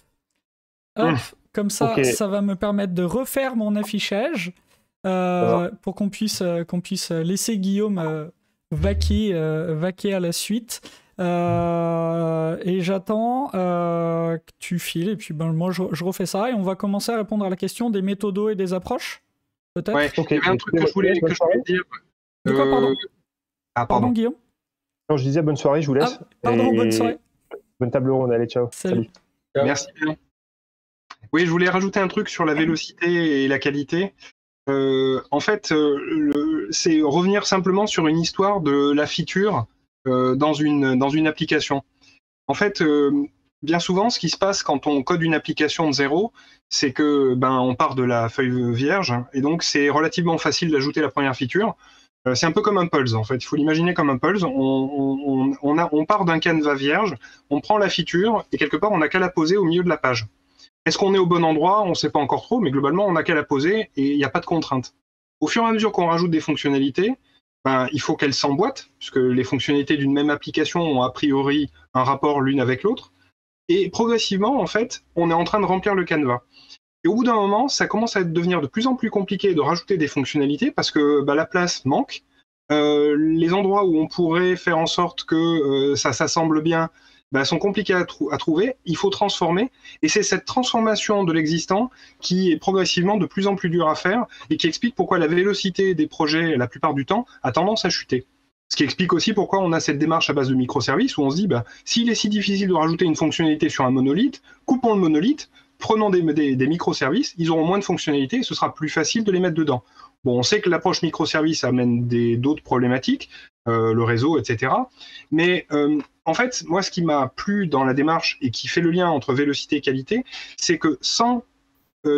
Hop, comme ça, okay. Ça va me permettre de refaire mon affichage pour qu'on puisse laisser Guillaume vaquer à la suite. Et j'attends que tu files et puis moi je refais ça et on va commencer à répondre à la question des méthodos et des approches. Peut-être. Ouais, okay. Il y avait un truc que je voulais dire. De quoi, pardon Pardon, Guillaume. Non, je disais bonne soirée, je vous laisse. Bonne soirée. Bonne table ronde, allez, ciao. Salut. Merci bien. Oui, je voulais rajouter un truc sur la vélocité et la qualité. En fait, c'est revenir simplement sur une histoire de la feature dans une application. En fait, bien souvent, ce qui se passe quand on code une application de zéro, c'est que on part de la feuille vierge et donc c'est relativement facile d'ajouter la première feature. C'est un peu comme un pulse en fait, il faut l'imaginer comme un pulse. On part d'un canevas vierge, on prend la feature et quelque part on n'a qu'à la poser au milieu de la page. Est-ce qu'on est au bon endroit? On ne sait pas encore trop, mais globalement on n'a qu'à la poser et il n'y a pas de contrainte. Au fur et à mesure qu'on rajoute des fonctionnalités, il faut qu'elles s'emboîtent, puisque les fonctionnalités d'une même application ont a priori un rapport l'une avec l'autre. Et progressivement, en fait, on est en train de remplir le canevas. Et au bout d'un moment, ça commence à devenir de plus en plus compliqué de rajouter des fonctionnalités parce que la place manque. Les endroits où on pourrait faire en sorte que ça s'assemble bien sont compliqués à trouver. Il faut transformer. Et c'est cette transformation de l'existant qui est progressivement de plus en plus dure à faire et qui explique pourquoi la vélocité des projets, la plupart du temps, a tendance à chuter. Ce qui explique aussi pourquoi on a cette démarche à base de microservices où on se dit, s'il est si difficile de rajouter une fonctionnalité sur un monolithe, coupons le monolithe, prenons des microservices, ils auront moins de fonctionnalités et ce sera plus facile de les mettre dedans. Bon, on sait que l'approche microservice amène d'autres problématiques, le réseau, etc. Mais en fait, moi, ce qui m'a plu dans la démarche et qui fait le lien entre vélocité et qualité, c'est que sans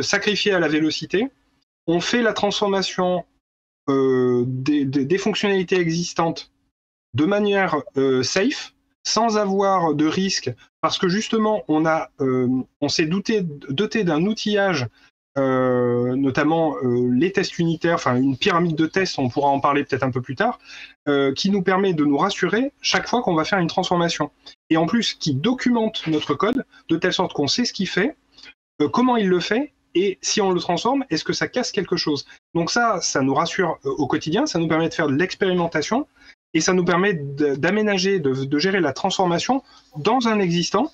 sacrifier à la vélocité, on fait la transformation des fonctionnalités existantes de manière safe, sans avoir de risque, parce que justement, on s'est doté d'un outillage, notamment les tests unitaires, enfin une pyramide de tests, on pourra en parler peut-être un peu plus tard, qui nous permet de nous rassurer chaque fois qu'on va faire une transformation. Et en plus, qui documente notre code, de telle sorte qu'on sait ce qu'il fait, comment il le fait, et si on le transforme, est-ce que ça casse quelque chose? Donc ça nous rassure au quotidien, ça nous permet de faire de l'expérimentation, et ça nous permet d'aménager, de gérer la transformation dans un existant,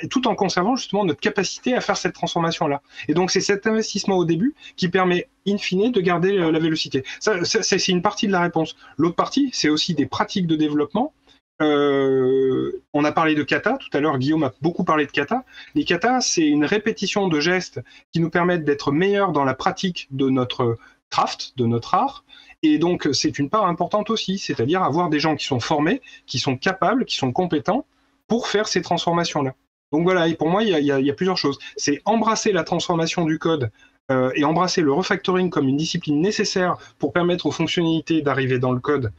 tout en conservant justement notre capacité à faire cette transformation-là. Et donc c'est cet investissement au début qui permet, in fine, de garder la vélocité. Ça, c'est une partie de la réponse. L'autre partie, c'est aussi des pratiques de développement. On a parlé de kata, tout à l'heure Guillaume a beaucoup parlé de kata. Les kata, c'est une répétition de gestes qui nous permettent d'être meilleurs dans la pratique de notre craft, de notre art. Et donc c'est une part importante aussi, c'est-à-dire avoir des gens qui sont formés, qui sont capables, qui sont compétents pour faire ces transformations-là. Donc voilà, et pour moi, il y a plusieurs choses. C'est embrasser la transformation du code et embrasser le refactoring comme une discipline nécessaire pour permettre aux fonctionnalités d'arriver dans le code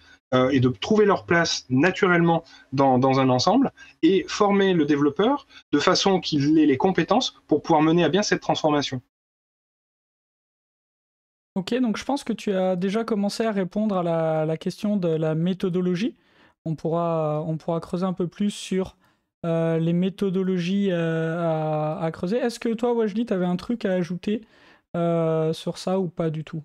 et de trouver leur place naturellement dans un ensemble, et former le développeur de façon qu'il ait les compétences pour pouvoir mener à bien cette transformation. Ok, donc je pense que tu as déjà commencé à répondre à la question de la méthodologie. On pourra creuser un peu plus sur les méthodologies à creuser. Est-ce que toi, Wajdi, tu avais un truc à ajouter sur ça ou pas du tout?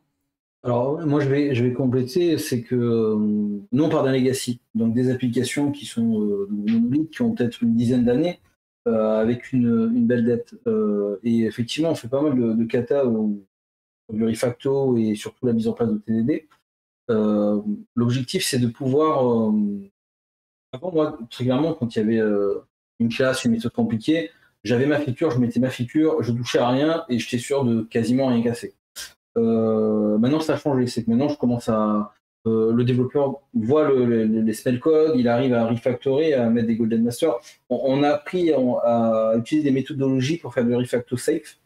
Alors, moi, je vais compléter, c'est que nous, on part d'un legacy, donc des applications qui sont monolithes, qui ont peut-être une dizaine d'années, avec une belle dette. Et effectivement, on fait pas mal de kata du refacto et surtout la mise en place de TDD. L'objectif, c'est de pouvoir... avant, moi, très clairement, quand il y avait une classe, une méthode compliquée, j'avais ma feature, je mettais ma feature, je touchais à rien et j'étais sûr de quasiment rien casser. Maintenant, ça a changé. C'est que maintenant, je commence à. Le développeur voit les spell codes, il arrive à refactorer, à mettre des golden masters. On a appris à utiliser des méthodologies pour faire du refacto safe.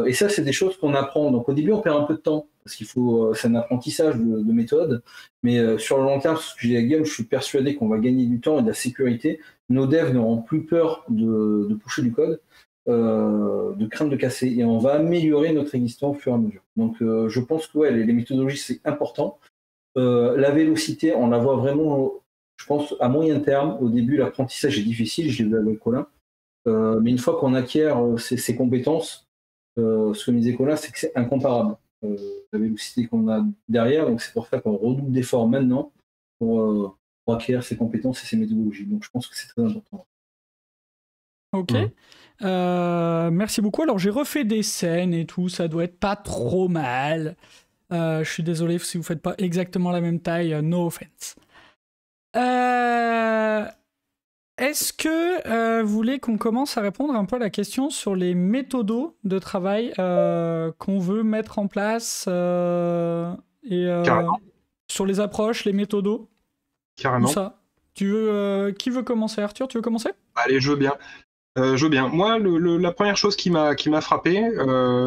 Et ça, c'est des choses qu'on apprend. Donc, au début, on perd un peu de temps parce qu'il faut. C'est un apprentissage de méthode. Mais sur le long terme, ce que j'ai dit à Guillaume, je suis persuadé qu'on va gagner du temps et de la sécurité. Nos devs n'auront plus peur de pusher du code. De crainte de casser, et on va améliorer notre existant au fur et à mesure. Donc je pense que ouais, les méthodologies, c'est important. La vélocité, on la voit vraiment, je pense, à moyen terme. Au début, l'apprentissage est difficile, je l'ai vu avec Colin. Mais une fois qu'on acquiert ces compétences, ce que me disait Colin, c'est que c'est incomparable. La vélocité qu'on a derrière, donc c'est pour ça qu'on redouble d'efforts maintenant pour acquérir ces compétences et ces méthodologies. Donc je pense que c'est très important. Ok. Merci beaucoup. Alors j'ai refait des scènes et tout, ça doit être pas trop mal. Je suis désolé si vous faites pas exactement la même taille, no offense. Est-ce que vous voulez qu'on commence à répondre un peu à la question sur les méthodos de travail qu'on veut mettre en place et sur les approches, les méthodos? Carrément. Tout ça. Qui veut commencer? Arthur, tu veux commencer? Allez, je veux bien. Moi, la première chose qui m'a frappé,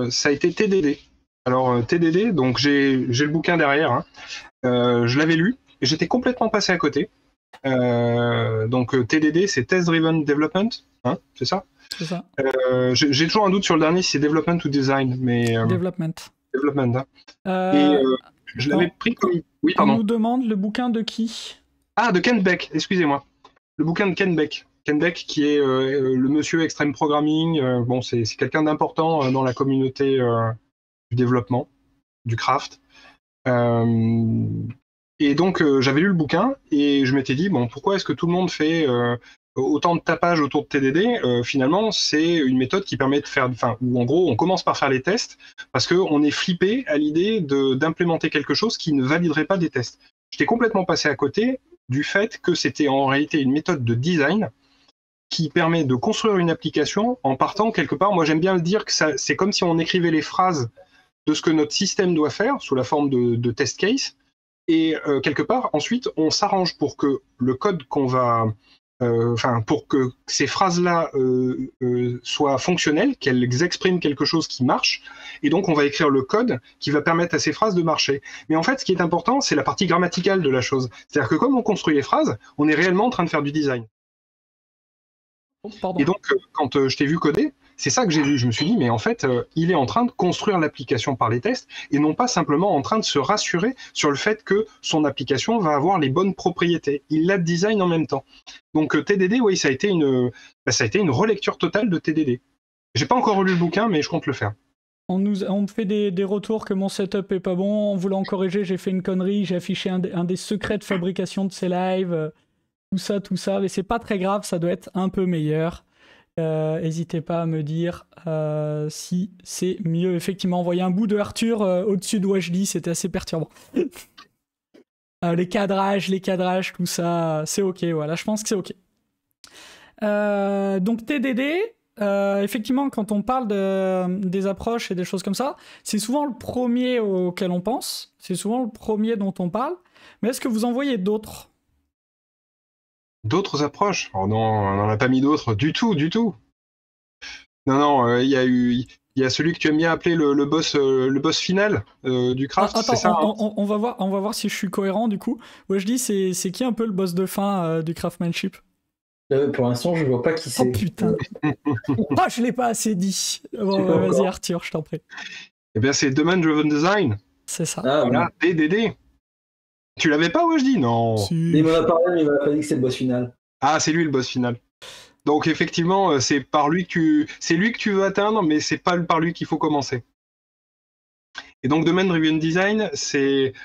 ça a été TDD. Alors, TDD, donc j'ai le bouquin derrière, hein. Je l'avais lu, et j'étais complètement passé à côté. Donc, TDD, c'est Test Driven Development, hein, c'est ça? C'est ça. J'ai toujours un doute sur le dernier, si c'est Development ou Design, mais... Development. Development, hein. Je l'avais pris comme... Oui, pardon. On nous demande le bouquin de qui? Ah, de Ken Beck, excusez-moi. Le bouquin de Ken Beck. Ken Beck, qui est le monsieur extreme programming, bon, c'est quelqu'un d'important dans la communauté du développement, du craft. Et donc, j'avais lu le bouquin et je m'étais dit, bon, pourquoi est-ce que tout le monde fait autant de tapage autour de TDD? Finalement, c'est une méthode qui permet de faire, où en gros, on commence par faire les tests parce qu'on est flippé à l'idée d'implémenter quelque chose qui ne validerait pas des tests. J'étais complètement passé à côté du fait que c'était en réalité une méthode de design qui permet de construire une application en partant quelque part. Moi, j'aime bien dire que c'est comme si on écrivait les phrases de ce que notre système doit faire sous la forme de test case. Et quelque part, ensuite, on s'arrange pour que le code qu'on va... pour que ces phrases-là soient fonctionnelles, qu'elles expriment quelque chose qui marche. Et donc, on va écrire le code qui va permettre à ces phrases de marcher. Mais en fait, ce qui est important, c'est la partie grammaticale de la chose. C'est-à-dire que comme on construit les phrases, on est réellement en train de faire du design. Et donc, quand je t'ai vu coder, c'est ça que j'ai vu. Je me suis dit, mais en fait, il est en train de construire l'application par les tests et non pas simplement en train de se rassurer sur le fait que son application va avoir les bonnes propriétés. Il la design en même temps. Donc, TDD, oui, ça a été une relecture totale de TDD. J'ai pas encore lu le bouquin, mais je compte le faire. On me fait des retours que mon setup est pas bon. En voulant corriger, j'ai fait une connerie. J'ai affiché un des secrets de fabrication de ces lives. Tout ça, mais c'est pas très grave, ça doit être un peu meilleur. N'hésitez pas à me dire si c'est mieux. Effectivement, envoyer un bout de Arthur au-dessus de Wajdi, c'était assez perturbant. Les cadrages, tout ça, c'est ok, voilà, je pense que c'est ok. Donc TDD, effectivement, quand on parle des approches et des choses comme ça, c'est souvent le premier auquel on pense, c'est souvent le premier dont on parle, mais est-ce que vous en voyez d'autres? D'autres approches? Oh non, on n'en a pas mis d'autres du tout. Non, il y a celui que tu aimes bien appeler le boss final du craft. Attends, c'est ça, on va voir si je suis cohérent du coup. Ouais, je dis c'est qui un peu le boss de fin du craftsmanship? Pour l'instant, je vois pas qui c'est. Oh putain. Je l'ai pas assez dit. Bon, vas-y Arthur, je t'en prie. Eh bien, c'est Domain Driven Design. C'est ça. Ah, voilà, DDD. Tu l'avais pas, ouais, je dis? Non. Si. Il m'en a parlé, mais il m'a pas dit que c'est le boss final. Ah, c'est lui le boss final. Donc effectivement, c'est lui que tu veux atteindre, mais c'est pas par lui qu'il faut commencer. Et donc Domain Driven Design,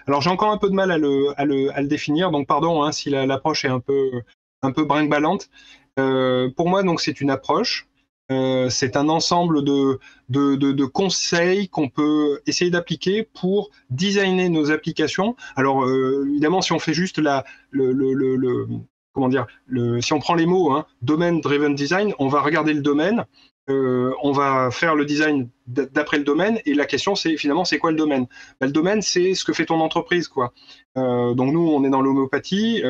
alors j'ai encore un peu de mal à le définir, donc pardon hein, si l'approche est un peu brinque-ballante. Pour moi, donc c'est une approche. C'est un ensemble de conseils qu'on peut essayer d'appliquer pour designer nos applications. Alors évidemment, si on fait juste si on prend les mots, hein, Domain Driven Design, on va regarder le domaine, on va faire le design d'après le domaine, et la question c'est finalement c'est quoi le domaine? Le domaine c'est ce que fait ton entreprise, quoi. Donc nous on est dans l'homéopathie,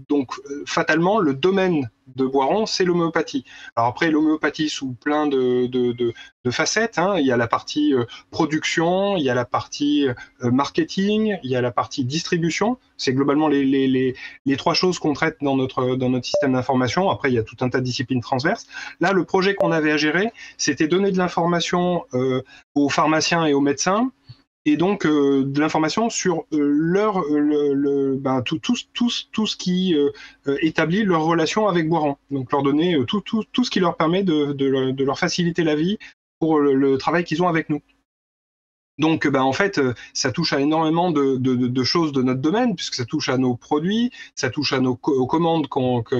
donc fatalement le domaine de Boiron c'est l'homéopathie. Alors après l'homéopathie sous plein de facettes, hein. Il y a la partie production, il y a la partie marketing, il y a la partie distribution. C'est globalement les trois choses qu'on traite dans notre système d'information. Après il y a tout un tas de disciplines transverses. Là le projet qu'on avait à gérer c'était donner de l'information aux pharmaciens et aux médecins, et donc de l'information sur tout ce qui établit leur relation avec Boiron. Donc leur donner tout ce qui leur permet de leur faciliter la vie pour le travail qu'ils ont avec nous. Donc, en fait, ça touche à énormément de choses de notre domaine, puisque ça touche à nos produits, ça touche aux commandes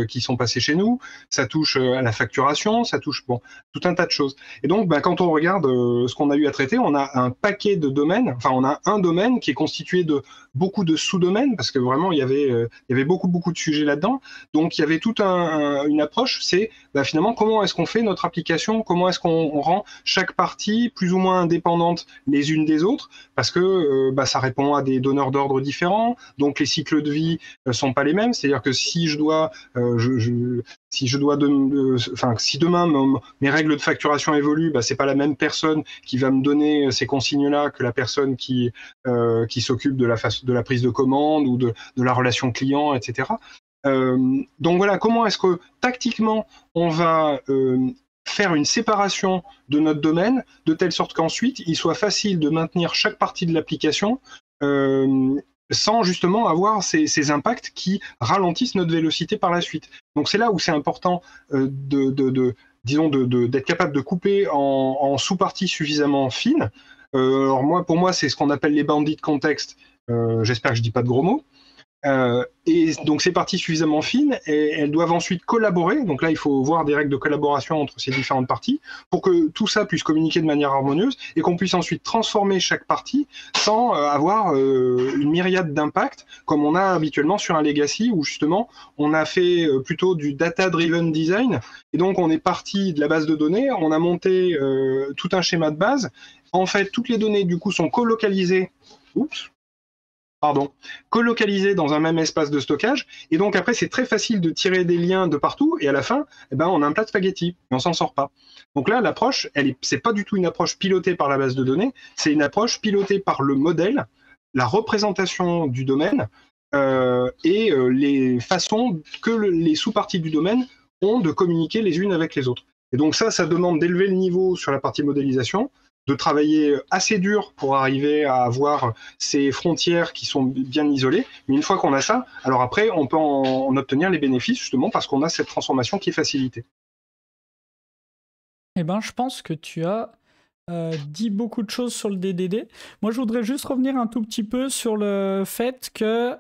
qui sont passées chez nous, ça touche à la facturation, ça touche tout un tas de choses. Et donc, quand on regarde ce qu'on a eu à traiter, on a un paquet de domaines. Enfin, on a un domaine qui est constitué de beaucoup de sous-domaines, parce que vraiment, il y avait beaucoup de sujets là-dedans. Donc, il y avait toute une approche, c'est finalement comment est-ce qu'on fait notre application, comment est-ce qu'on rend chaque partie plus ou moins indépendante les unes des autres, parce que ça répond à des donneurs d'ordre différents, donc les cycles de vie sont pas les mêmes. C'est-à-dire que si je dois, si demain mes règles de facturation évoluent, c'est pas la même personne qui va me donner ces consignes-là que la personne qui s'occupe de la prise de commande ou de la relation client, etc. Donc voilà, comment est-ce que tactiquement on va faire une séparation de notre domaine de telle sorte qu'ensuite il soit facile de maintenir chaque partie de l'application sans justement avoir ces impacts qui ralentissent notre vélocité par la suite. Donc c'est là où c'est important d'être capable de couper en sous-parties suffisamment fines. Alors pour moi c'est ce qu'on appelle les bandits de contexte. J'espère que je dis pas de gros mots. Et donc ces parties suffisamment fines, et elles doivent ensuite collaborer. Donc là, il faut voir des règles de collaboration entre ces différentes parties pour que tout ça puisse communiquer de manière harmonieuse et qu'on puisse ensuite transformer chaque partie sans avoir une myriade d'impacts comme on a habituellement sur un legacy où justement on a fait plutôt du data-driven design. Et donc on est parti de la base de données, on a monté tout un schéma de base. En fait, toutes les données du coup sont colocalisées. Colocalisé dans un même espace de stockage, et donc après c'est très facile de tirer des liens de partout, et à la fin on a un plat de spaghettis, mais on s'en sort pas. Donc là l'approche, c'est pas du tout une approche pilotée par la base de données, c'est une approche pilotée par le modèle, la représentation du domaine, et les façons que les sous-parties du domaine ont de communiquer les unes avec les autres. Et donc ça demande d'élever le niveau sur la partie modélisation, de travailler assez dur pour arriver à avoir ces frontières qui sont bien isolées. Mais une fois qu'on a ça, alors après, on peut en obtenir les bénéfices justement parce qu'on a cette transformation qui est facilitée. Je pense que tu as dit beaucoup de choses sur le DDD. Moi, je voudrais juste revenir un tout petit peu sur le fait que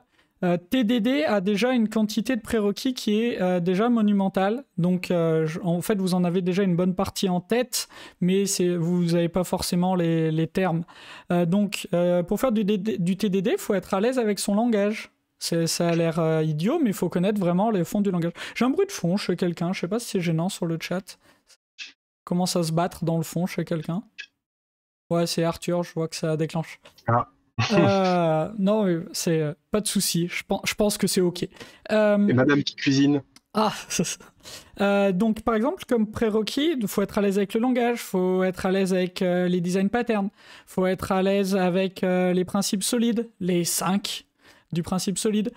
TDD a déjà une quantité de prérequis qui est déjà monumentale. Donc, en fait, vous en avez déjà une bonne partie en tête, mais vous n'avez pas forcément les termes. Donc, pour faire du TDD, il faut être à l'aise avec son langage. Ça a l'air idiot, mais il faut connaître vraiment les fonds du langage. J'ai un bruit de fond chez quelqu'un. Je ne sais pas si c'est gênant sur le chat. Commence à se battre dans le fond chez quelqu'un. Ouais, c'est Arthur, je vois que ça déclenche. Ah. Non, c'est pas de souci. Je pense que c'est ok. Et madame qui cuisine. Donc, par exemple, comme prérequis, il faut être à l'aise avec le langage, il faut être à l'aise avec les design patterns, il faut être à l'aise avec les principes solides, les 5. du principe solide.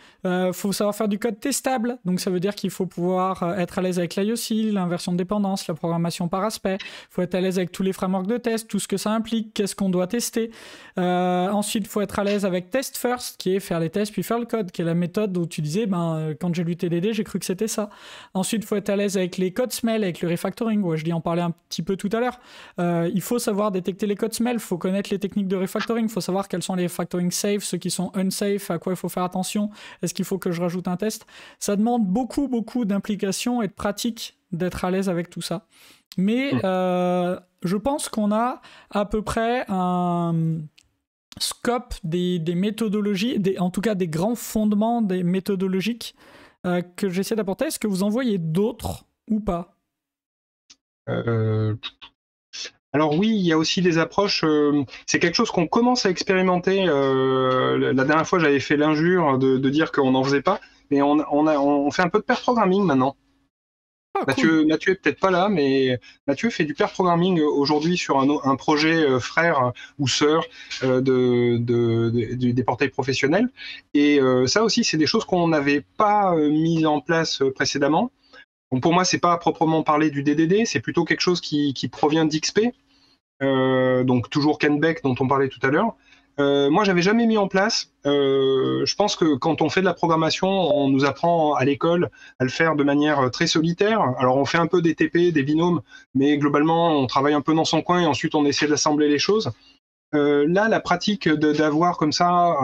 Faut savoir faire du code testable, donc ça veut dire qu'il faut pouvoir être à l'aise avec l'IOC, l'inversion de dépendance, la programmation par aspect. Il faut être à l'aise avec tous les frameworks de test, tout ce que ça implique, qu'est-ce qu'on doit tester. Ensuite, il faut être à l'aise avec test first, qui est faire les tests puis faire le code, qui est la méthode où tu disais, quand j'ai lu TDD, j'ai cru que c'était ça. Ensuite, il faut être à l'aise avec les codes smell, avec le refactoring. Ouais, je dis en parlais un petit peu tout à l'heure. Il faut savoir détecter les codes smell, il faut connaître les techniques de refactoring, il faut savoir quels sont les refactoring safe, ceux qui sont unsafe, à quoi il faut faire attention, est-ce qu'il faut que je rajoute un test. Ça demande beaucoup d'implication et de pratique d'être à l'aise avec tout ça. Mais je pense qu'on a à peu près un scope des méthodologies, en tout cas des grands fondements des méthodologiques que j'essaie d'apporter. Est-ce que vous en voyez d'autres ou pas? Alors oui, il y a aussi des approches, c'est quelque chose qu'on commence à expérimenter. La dernière fois, j'avais fait l'injure de dire qu'on n'en faisait pas, mais on fait un peu de pair programming maintenant. Mathieu est peut-être pas là, mais Mathieu fait du pair programming aujourd'hui sur un projet frère ou sœur des portails professionnels. Et ça aussi, c'est des choses qu'on n'avait pas mises en place précédemment. Donc pour moi, c'est pas à proprement parler du DDD, c'est plutôt quelque chose qui provient d'XP. Donc toujours Ken Beck dont on parlait tout à l'heure. Moi, j'avais jamais mis en place. Je pense que quand on fait de la programmation, on nous apprend à l'école à le faire de manière très solitaire. Alors, on fait un peu des TP, des binômes, mais globalement, on travaille un peu dans son coin et ensuite on essaie d'assembler les choses. Là, la pratique d'avoir comme ça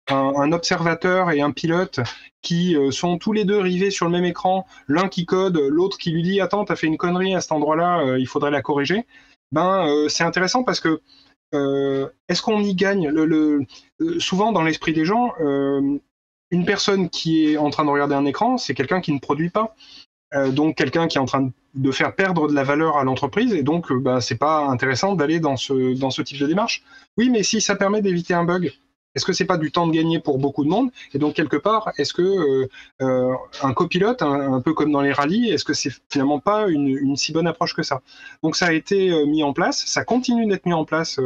un observateur et un pilote qui sont tous les deux rivés sur le même écran, l'un qui code, l'autre qui lui dit « Attends, t'as fait une connerie à cet endroit-là, il faudrait la corriger », c'est intéressant parce que est-ce qu'on y gagne souvent dans l'esprit des gens, une personne qui est en train de regarder un écran, c'est quelqu'un qui ne produit pas. Donc quelqu'un qui est en train de faire perdre de la valeur à l'entreprise, et donc c'est pas intéressant d'aller dans ce type de démarche. Oui, mais si ça permet d'éviter un bug, est-ce que c'est pas du temps de gagner pour beaucoup de monde? Et donc quelque part, est-ce que un copilote, un peu comme dans les rallyes, est-ce que c'est finalement pas une si bonne approche que ça? Donc ça a été mis en place, ça continue d'être mis en place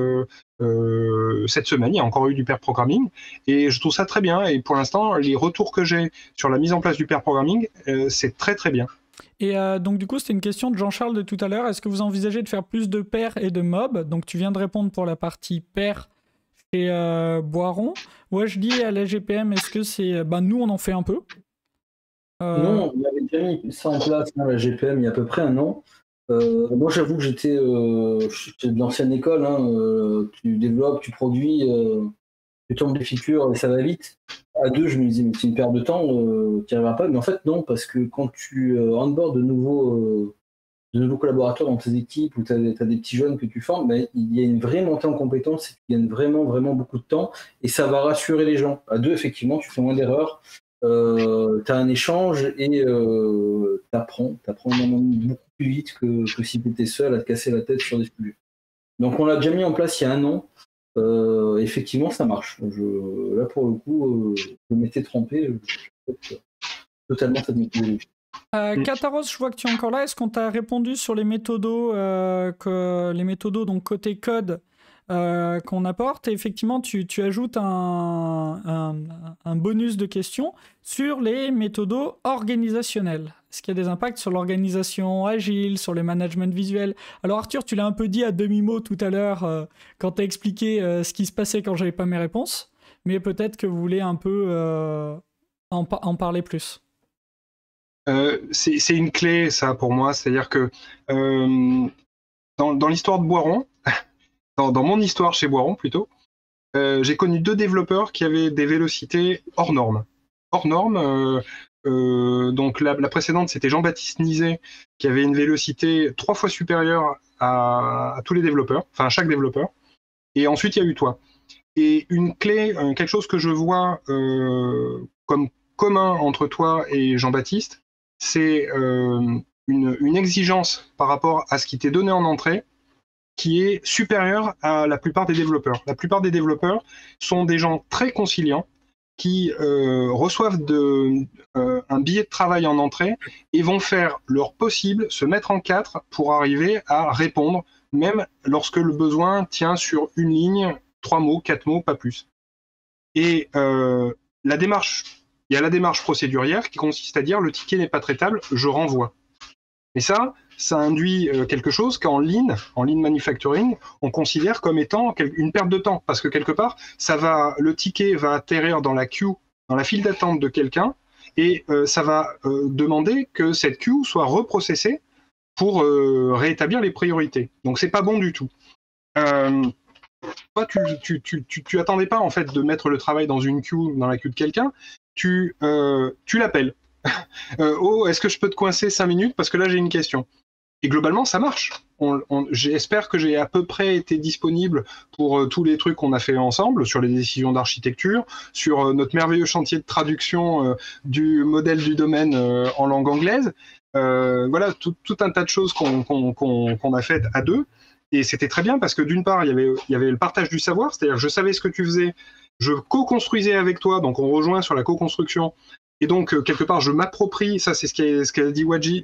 cette semaine. Il y a encore eu du pair programming, et je trouve ça très bien. Et pour l'instant, les retours que j'ai sur la mise en place du pair programming, c'est très très bien. Et donc du coup, c'était une question de Jean-Charles de tout à l'heure. Est-ce que vous envisagez de faire plus de pairs et de mobs? Donc tu viens de répondre pour la partie pair chez Boiron. Ouais, je dis à la GPM, est-ce que c'est... nous, on en fait un peu. Non, on avait déjà mis ça en place à la GPM il y a à peu près un an. Moi, j'avoue que j'étais de l'ancienne école. Tu développes, tu produis, tu tombes des features et ça va vite. À deux, je me disais, mais c'est une perte de temps, tu n'y arriveras pas. Mais en fait, non, parce que quand tu onboard de nouveaux collaborateurs dans tes équipes ou tu as des petits jeunes que tu formes, il y a une vraie montée en compétences et tu gagnes vraiment, vraiment beaucoup de temps et ça va rassurer les gens. À deux, effectivement, tu fais moins d'erreurs, tu as un échange et tu apprends beaucoup plus vite que si tu étais seul à te casser la tête sur des sujets. Donc on l'a déjà mis en place il y a un an. Effectivement, ça marche. Là, pour le coup, je m'étais trompé. Totalement cette méthodologie. Kataros, je vois que tu es encore là. Est-ce qu'on t'a répondu sur les méthodos, donc côté code qu'on apporte? Et effectivement, tu ajoutes un bonus de questions sur les méthodos organisationnels. Est-ce qu'il y a des impacts sur l'organisation agile, sur le management visuel? Alors Arthur, tu l'as un peu dit à demi-mot tout à l'heure quand tu as expliqué ce qui se passait quand j'avais pas mes réponses, mais peut-être que vous voulez un peu en parler plus. C'est une clé, ça, pour moi. C'est-à-dire que dans l'histoire de Boiron, dans mon histoire chez Boiron, plutôt, j'ai connu 2 développeurs qui avaient des vélocités hors normes. Hors normes, donc la précédente, c'était Jean-Baptiste Nizet, qui avait une vélocité 3 fois supérieure à tous les développeurs, enfin à chaque développeur. Et ensuite, il y a eu toi. Et une clé, quelque chose que je vois comme commun entre toi et Jean-Baptiste, c'est une exigence par rapport à ce qui t'est donné en entrée qui est supérieure à la plupart des développeurs. La plupart des développeurs sont des gens très conciliants qui reçoivent un billet de travail en entrée et vont faire leur possible, se mettre en 4 pour arriver à répondre, même lorsque le besoin tient sur une ligne, 3 mots, 4 mots, pas plus. Et il y a la démarche procédurière qui consiste à dire le ticket n'est pas traitable, je renvoie. Et ça induit quelque chose qu'en lean manufacturing, on considère comme étant une perte de temps, parce que quelque part, le ticket va atterrir dans la queue, dans la file d'attente de quelqu'un, et ça va demander que cette queue soit reprocessée pour rétablir les priorités. Donc c'est pas bon du tout. Toi, tu attendais pas en fait de mettre le travail dans une queue, dans la queue de quelqu'un, tu l'appelles. Oh, est-ce que je peux te coincer 5 minutes parce que là j'ai une question. Et globalement, ça marche. J'espère que j'ai à peu près été disponible pour tous les trucs qu'on a fait ensemble, sur les décisions d'architecture, sur notre merveilleux chantier de traduction du modèle du domaine en langue anglaise. Voilà, tout un tas de choses qu'on a faites à deux. Et c'était très bien parce que d'une part, il y avait le partage du savoir, c'est-à-dire que je savais ce que tu faisais, je co-construisais avec toi, donc on rejoint sur la co-construction. Et donc, quelque part, je m'approprie, ça c'est ce qu'a dit Wajdi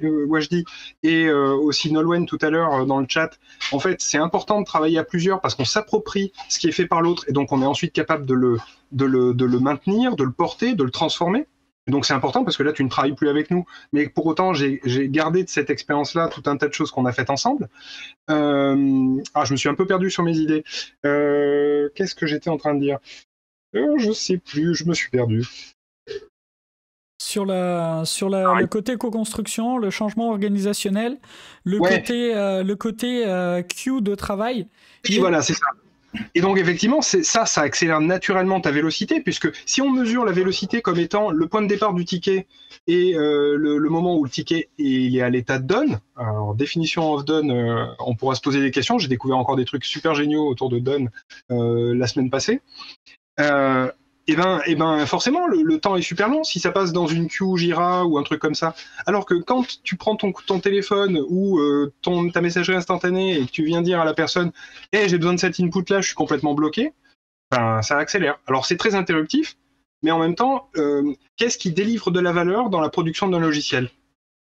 et aussi Nolwenn tout à l'heure dans le chat. En fait, c'est important de travailler à plusieurs parce qu'on s'approprie ce qui est fait par l'autre et donc on est ensuite capable de le maintenir, de le porter, de le transformer. Et donc c'est important parce que là, tu ne travailles plus avec nous. Mais pour autant, j'ai gardé de cette expérience-là tout un tas de choses qu'on a faites ensemble. Je me suis un peu perdu sur mes idées. Qu'est-ce que j'étais en train de dire ? Je sais plus, je me suis perdu. Sur le côté co-construction, le changement organisationnel, le côté queue de travail. Et voilà, c'est ça. Et donc effectivement, ça accélère naturellement ta vélocité, puisque si on mesure la vélocité comme étant le point de départ du ticket et le moment où le ticket il est à l'état de done, alors définition of done, on pourra se poser des questions, j'ai découvert encore des trucs super géniaux autour de done la semaine passée. Et ben forcément le temps est super long si ça passe dans une queue Jira ou un truc comme ça. Alors que quand tu prends ton téléphone ou ta messagerie instantanée et que tu viens dire à la personne hey, j'ai besoin de cet input là, je suis complètement bloqué, ben ça accélère. Alors c'est très interruptif, mais en même temps, qu'est-ce qui délivre de la valeur dans la production d'un logiciel ?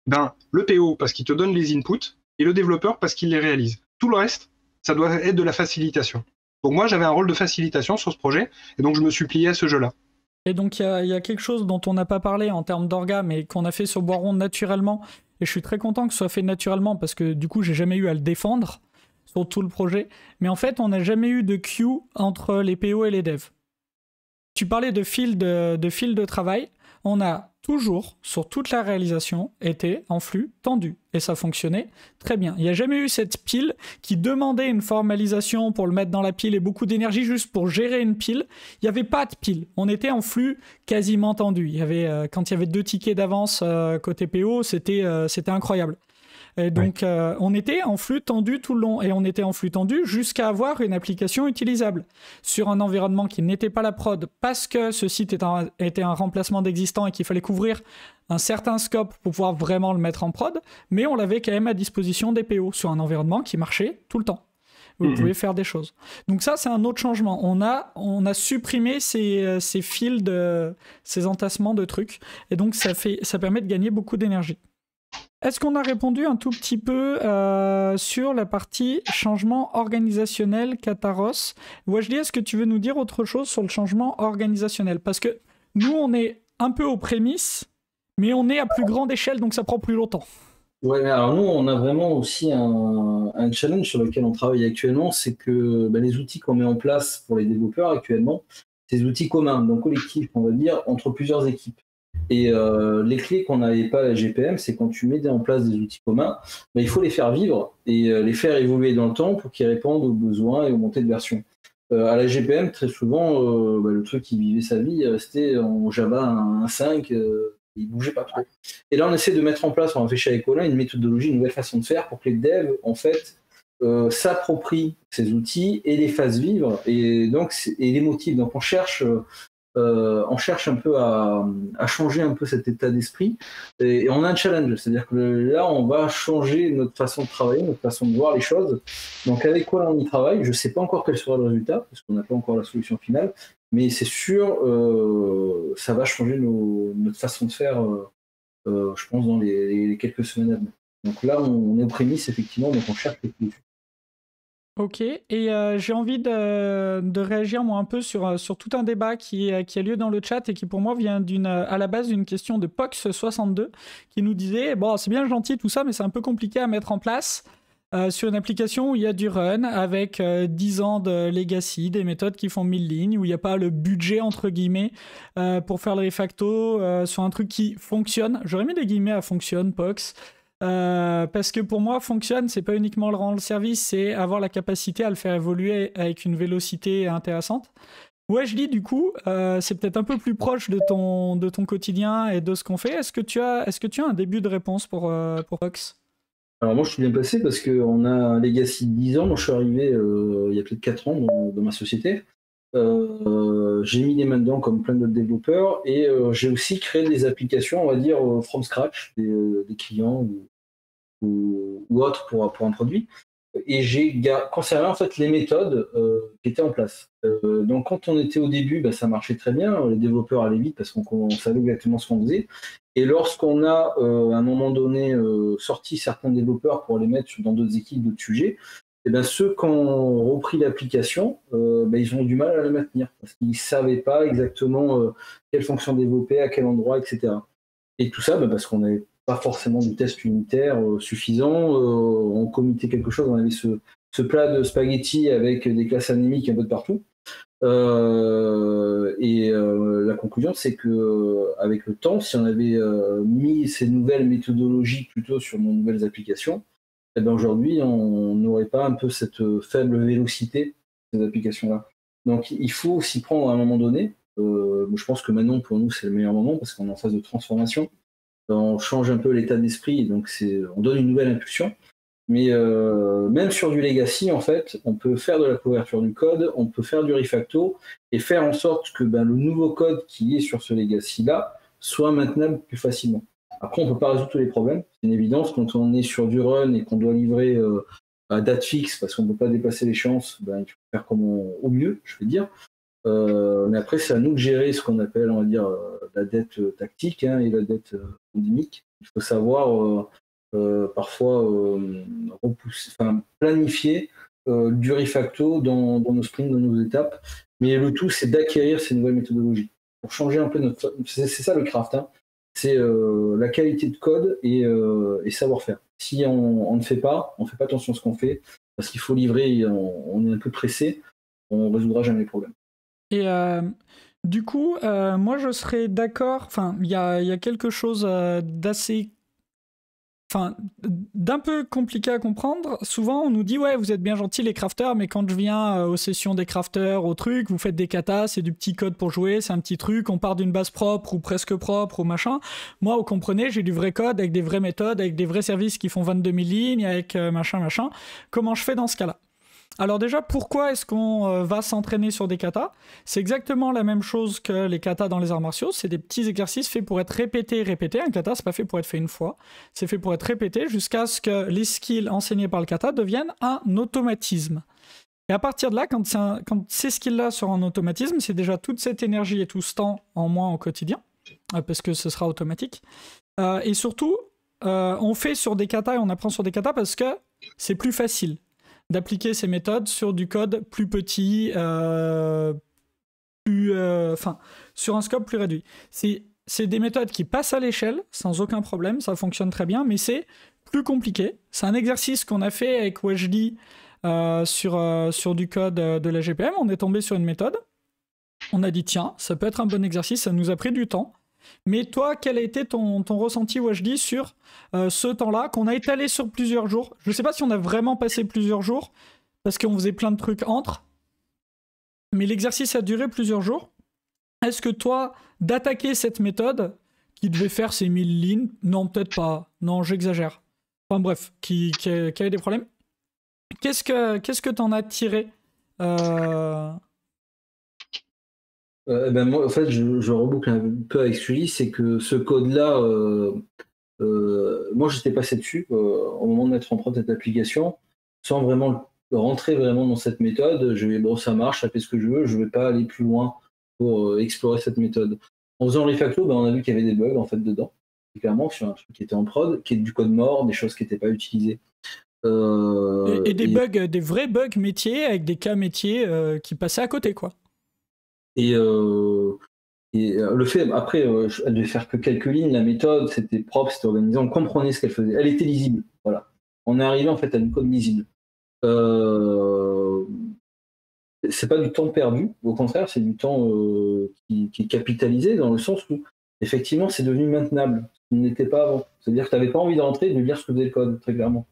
Ben le PO parce qu'il te donne les inputs et le développeur parce qu'il les réalise. Tout le reste, ça doit être de la facilitation. Donc moi, j'avais un rôle de facilitation sur ce projet, et donc je me suis plié à ce jeu-là. Et donc il y a quelque chose dont on n'a pas parlé en termes d'orga, mais qu'on a fait sur Boiron naturellement, et je suis très content que ce soit fait naturellement, parce que du coup, j'ai jamais eu à le défendre sur tout le projet, mais en fait, on n'a jamais eu de queue entre les PO et les devs. Tu parlais de fil de travail, on a toujours, sur toute la réalisation, été en flux tendu. Et ça fonctionnait très bien. Il n'y a jamais eu cette pile qui demandait une formalisation pour le mettre dans la pile et beaucoup d'énergie juste pour gérer une pile. Il n'y avait pas de pile. On était en flux quasiment tendu. Quand il y avait 2 tickets d'avance côté PO, c'était incroyable. Et donc, on était en flux tendu tout le long. Et on était en flux tendu jusqu'à avoir une application utilisable sur un environnement qui n'était pas la prod parce que ce site était un remplacement d'existant et qu'il fallait couvrir un certain scope pour pouvoir vraiment le mettre en prod. Mais on l'avait quand même à disposition des PO sur un environnement qui marchait tout le temps. Vous pouvez faire des choses. Donc ça, c'est un autre changement. On a supprimé ces fils ces entassements de trucs. Et donc, ça permet de gagner beaucoup d'énergie. Est-ce qu'on a répondu un tout petit peu sur la partie changement organisationnel Kataros ? Wajdi, est-ce que tu veux nous dire autre chose sur le changement organisationnel ? Parce que nous, on est un peu aux prémices, mais on est à plus grande échelle, donc ça prend plus longtemps. Ouais, mais alors nous, on a vraiment aussi un challenge sur lequel on travaille actuellement, c'est que les outils qu'on met en place pour les développeurs actuellement, c'est des outils communs, donc collectifs, on va dire, entre plusieurs équipes. Et les clés qu'on n'avait pas à la GPM, c'est quand tu mets en place des outils communs, il faut les faire vivre et les faire évoluer dans le temps pour qu'ils répondent aux besoins et aux montées de version. À la GPM, très souvent, le truc qui vivait sa vie, c'était en Java 1.5, il bougeait pas trop. Et là, on essaie de mettre en place, on a fait chez Ecolin, une méthodologie, une nouvelle façon de faire pour que les devs, en fait, s'approprient ces outils et les fassent vivre et les motivent. Donc, on cherche un peu à changer un peu cet état d'esprit et on a un challenge, c'est-à-dire que là on va changer notre façon de travailler, notre façon de voir les choses. Donc avec quoi on y travaille, je ne sais pas encore quel sera le résultat parce qu'on n'a pas encore la solution finale, mais c'est sûr ça va changer notre façon de faire je pense dans les quelques semaines à venir. Donc là on est aux prémices effectivement, donc on cherche les solutions. Ok, et j'ai envie de réagir moi un peu sur tout un débat qui a lieu dans le chat et qui pour moi vient à la base d'une question de Pox62 qui nous disait bon c'est bien gentil tout ça mais c'est un peu compliqué à mettre en place sur une application où il y a du run avec 10 ans de legacy, des méthodes qui font 1000 lignes, où il n'y a pas le budget entre guillemets pour faire le refacto sur un truc qui fonctionne. J'aurais mis des guillemets à fonctionne Pox. Parce que pour moi, fonctionne, c'est pas uniquement le rendre le service, c'est avoir la capacité à le faire évoluer avec une vélocité intéressante. Ouais, je dis du coup, c'est peut-être un peu plus proche de ton quotidien et de ce qu'on fait. Est-ce que tu as un début de réponse pour Fox? Alors moi je suis bien passé parce qu'on a un legacy de 10 ans. Moi je suis arrivé il y a peut-être 4 ans dans ma société. J'ai mis les mains dedans comme plein d'autres développeurs et j'ai aussi créé des applications, on va dire, from scratch, des clients ou autres pour un produit. Et j'ai conservé en fait les méthodes qui étaient en place. Donc quand on était au début, ça marchait très bien, les développeurs allaient vite parce qu'on savait exactement ce qu'on faisait. Et lorsqu'on a à un moment donné sorti certains développeurs pour les mettre dans d'autres équipes, d'autres sujets, et bien ceux qui ont repris l'application, ils ont eu du mal à la maintenir parce qu'ils ne savaient pas exactement quelle fonction développer, à quel endroit, etc. Et tout ça parce qu'on n'avait pas forcément du test unitaire suffisant. On committait quelque chose, on avait ce plat de spaghettis avec des classes anémiques un peu de partout. La conclusion, c'est que avec le temps, si on avait mis ces nouvelles méthodologies plutôt sur nos nouvelles applications, aujourd'hui, on n'aurait pas un peu cette faible vélocité de ces applications-là. Donc, il faut s'y prendre à un moment donné. Je pense que maintenant, pour nous, c'est le meilleur moment parce qu'on est en phase de transformation. On change un peu l'état d'esprit, donc on donne une nouvelle impulsion. Mais même sur du legacy, en fait, on peut faire de la couverture du code, on peut faire du refacto et faire en sorte que le nouveau code qui est sur ce legacy-là soit maintenable plus facilement. Après, on ne peut pas résoudre tous les problèmes. C'est une évidence, quand on est sur du run et qu'on doit livrer à date fixe parce qu'on ne peut pas dépasser l'échéance, il faut faire au mieux, je vais dire. Mais après, c'est à nous de gérer ce qu'on appelle, on va dire, la dette tactique et la dette endémique. Il faut savoir parfois planifier du refacto dans nos sprints, dans nos étapes. Mais le tout, c'est d'acquérir ces nouvelles méthodologies. Pour changer un peu c'est ça le craft. C'est la qualité de code et savoir-faire. Si on ne fait pas, on ne fait pas attention à ce qu'on fait, parce qu'il faut livrer et on est un peu pressé, on ne résoudra jamais les problèmes. Et du coup, moi je serais d'accord, enfin, il y a quelque chose d'un peu compliqué à comprendre. Souvent on nous dit ouais vous êtes bien gentils les crafters, mais quand je viens aux sessions des crafters, au truc, vous faites des katas, c'est du petit code pour jouer, c'est un petit truc, on part d'une base propre ou presque propre ou machin. Moi vous comprenez, j'ai du vrai code avec des vraies méthodes, avec des vrais services qui font 22 000 lignes, avec machin. Comment je fais dans ce cas-là? Alors déjà, pourquoi est-ce qu'on va s'entraîner sur des katas? C'est exactement la même chose que les katas dans les arts martiaux. C'est des petits exercices faits pour être répétés. Un kata, c'est pas fait pour être fait une fois. C'est fait pour être répété jusqu'à ce que les skills enseignés par le kata deviennent un automatisme. Et à partir de là, quand ces skills-là seront en automatisme, c'est déjà toute cette énergie et tout ce temps en moins au quotidien, parce que ce sera automatique. Et surtout, on fait sur des katas et on apprend sur des katas parce que c'est plus facile d'appliquer ces méthodes sur du code plus petit, sur un scope plus réduit. C'est des méthodes qui passent à l'échelle sans aucun problème, ça fonctionne très bien, mais c'est plus compliqué. C'est un exercice qu'on a fait avec Wajdi sur du code de la GPM. On est tombé sur une méthode. On a dit tiens, ça peut être un bon exercice, ça nous a pris du temps. Mais toi, quel a été ton ressenti, Wajdi, sur ce temps-là qu'on a étalé sur plusieurs jours? Je ne sais pas si on a vraiment passé plusieurs jours, parce qu'on faisait plein de trucs entre, mais l'exercice a duré plusieurs jours. Est-ce que toi, d'attaquer cette méthode, qui devait faire ses 1000 lignes, non, peut-être pas, non, j'exagère, enfin bref, qui avait des problèmes, qu'est-ce que t'en as tiré Moi, en fait, je reboucle un peu avec Sully, c'est que ce code-là, moi, j'étais passé dessus au moment de mettre en prod cette application, sans vraiment rentrer vraiment dans cette méthode. Je vais, bon, ça marche, ça fait ce que je veux, je ne vais pas aller plus loin pour explorer cette méthode. En faisant le refacto, on a vu qu'il y avait des bugs en fait dedans, clairement sur un truc qui était en prod, qui est du code mort, des choses qui n'étaient pas utilisées. Et des bugs, des vrais bugs métiers avec des cas métiers qui passaient à côté, quoi. Et le fait, après, elle devait faire que quelques lignes, la méthode, c'était propre, c'était organisé, on comprenait ce qu'elle faisait. Elle était lisible, voilà. On est arrivé en fait à une code lisible. C'est pas du temps perdu, au contraire, c'est du temps qui est capitalisé dans le sens où, effectivement, c'est devenu maintenable, ce qui n'était pas avant. C'est-à-dire que tu n'avais pas envie d'entrer et de lire ce que faisait le code, très clairement.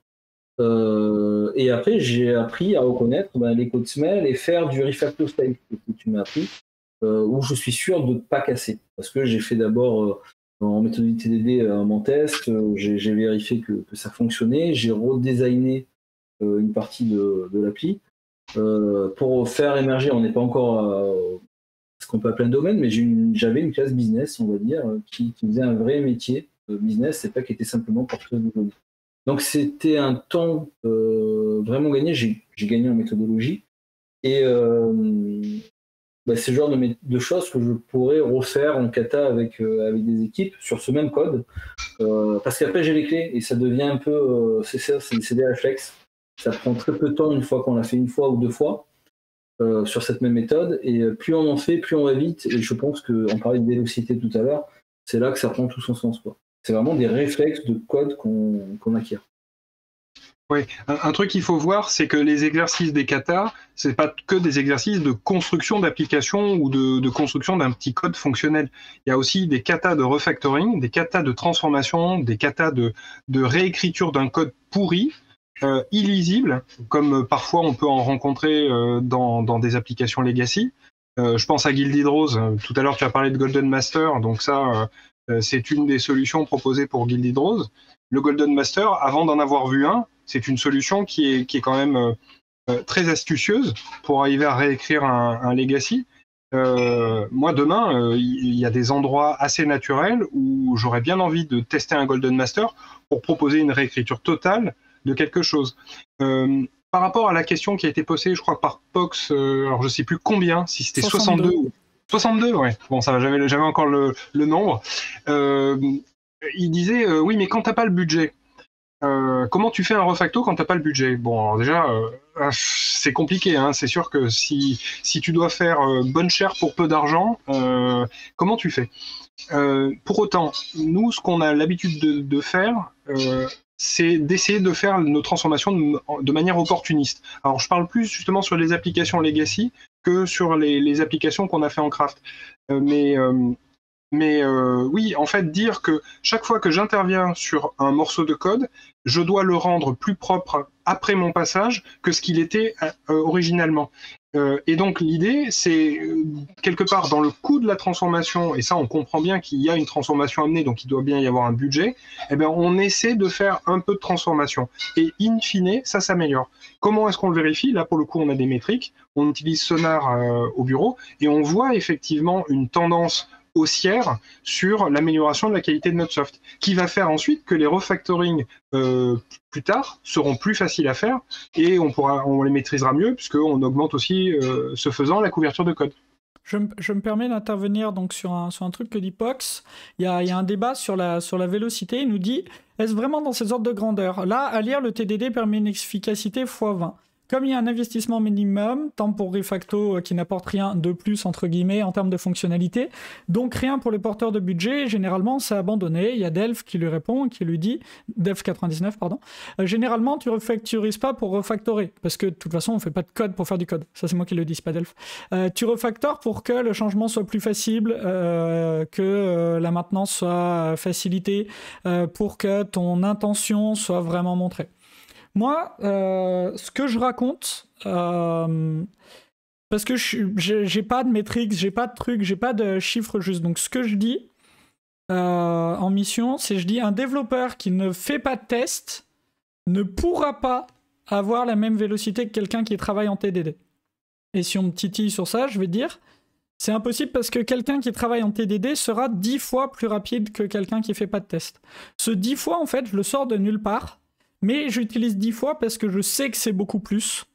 Et après, j'ai appris à reconnaître les codes SML et faire du refactor style que tu m'as appris, où je suis sûr de ne pas casser. Parce que j'ai fait d'abord en méthodologie TDD mon test, j'ai vérifié que ça fonctionnait, j'ai redesigné une partie de l'appli pour faire émerger, on n'est pas encore à ce qu'on peut appeler un domaine, mais j'avais une classe business, on va dire, qui faisait un vrai métier business, c'est pas qui était simplement porteuse de données. Donc c'était un temps vraiment gagné, j'ai gagné en méthodologie, et c'est le genre de choses que je pourrais refaire en kata avec des équipes sur ce même code, parce qu'après j'ai les clés, et ça devient un peu, c'est des réflexes, ça prend très peu de temps une fois qu'on l'a fait une fois ou deux fois sur cette même méthode, et plus on en fait, plus on va vite, et je pense qu'on parlait de vélocité tout à l'heure, c'est là que ça prend tout son sens, quoi. C'est vraiment des réflexes de code qu'on acquiert. Oui, un truc qu'il faut voir, c'est que les exercices des katas, c'est pas que des exercices de construction d'application ou de construction d'un petit code fonctionnel. Il y a aussi des katas de refactoring, des katas de transformation, des katas de réécriture d'un code pourri, illisible, comme parfois on peut en rencontrer dans des applications legacy. Je pense à Guilded Rose. Tout à l'heure, tu as parlé de Golden Master, donc ça, c'est une des solutions proposées pour Guilded Rose. Le Golden Master, avant d'en avoir vu un, c'est une solution qui est quand même très astucieuse pour arriver à réécrire un legacy. Moi, demain, il y a des endroits assez naturels où j'aurais bien envie de tester un Golden Master pour proposer une réécriture totale de quelque chose. Par rapport à la question qui a été posée, je crois, par Pox, alors je ne sais plus combien, si c'était 62 ou 62, ouais. Bon, ça va, j'avais encore le nombre. Il disait, oui, mais quand tu n'as pas le budget, comment tu fais un refacto quand tu n'as pas le budget? Bon, alors déjà, c'est compliqué, hein. C'est sûr que si tu dois faire bonne chère pour peu d'argent, comment tu fais? Pour autant, nous, ce qu'on a l'habitude de faire, c'est d'essayer de faire nos transformations de manière opportuniste. Alors, je parle plus justement sur les applications legacy que sur les applications qu'on a fait en craft. Mais oui, en fait, dire que chaque fois que j'interviens sur un morceau de code, je dois le rendre plus propre après mon passage que ce qu'il était originalement. Et donc l'idée, c'est quelque part dans le coût de la transformation, et ça on comprend bien qu'il y a une transformation amenée, donc il doit bien y avoir un budget, eh bien, on essaie de faire un peu de transformation. Et in fine, ça s'améliore. Comment est-ce qu'on le vérifie? Là pour le coup on a des métriques, on utilise Sonar au bureau, et on voit effectivement une tendance haussière sur l'amélioration de la qualité de notre soft, qui va faire ensuite que les refactoring plus tard seront plus faciles à faire et on les maîtrisera mieux puisqu'on augmente aussi, ce faisant, la couverture de code. Je me permets d'intervenir donc sur un truc que dit Pox. Il y a un débat sur la vélocité. Il nous dit, est-ce vraiment dans ces ordres de grandeur? Là, à lire, le TDD permet une efficacité x20. Comme il y a un investissement minimum, tant pour Refacto qui n'apporte rien de plus, entre guillemets, en termes de fonctionnalité, donc rien pour les porteurs de budget, généralement c'est abandonné. Il y a Delph qui lui répond, qui lui dit, Delph99, pardon, généralement tu refactorises pas pour refactorer, parce que de toute façon on fait pas de code pour faire du code. Ça c'est moi qui le dis, c'est pas Delph. Tu refactores pour que le changement soit plus facile, que la maintenance soit facilitée, pour que ton intention soit vraiment montrée. Moi, ce que je raconte, parce que j'ai pas de métriques, j'ai pas de trucs, j'ai pas de chiffres justes. Donc ce que je dis en mission, c'est je dis un développeur qui ne fait pas de test ne pourra pas avoir la même vélocité que quelqu'un qui travaille en TDD. Et si on me titille sur ça, je vais dire, c'est impossible parce que quelqu'un qui travaille en TDD sera 10 fois plus rapide que quelqu'un qui fait pas de test. Ce 10 fois, en fait, je le sors de nulle part. Mais j'utilise 10 fois parce que je sais que c'est beaucoup plus.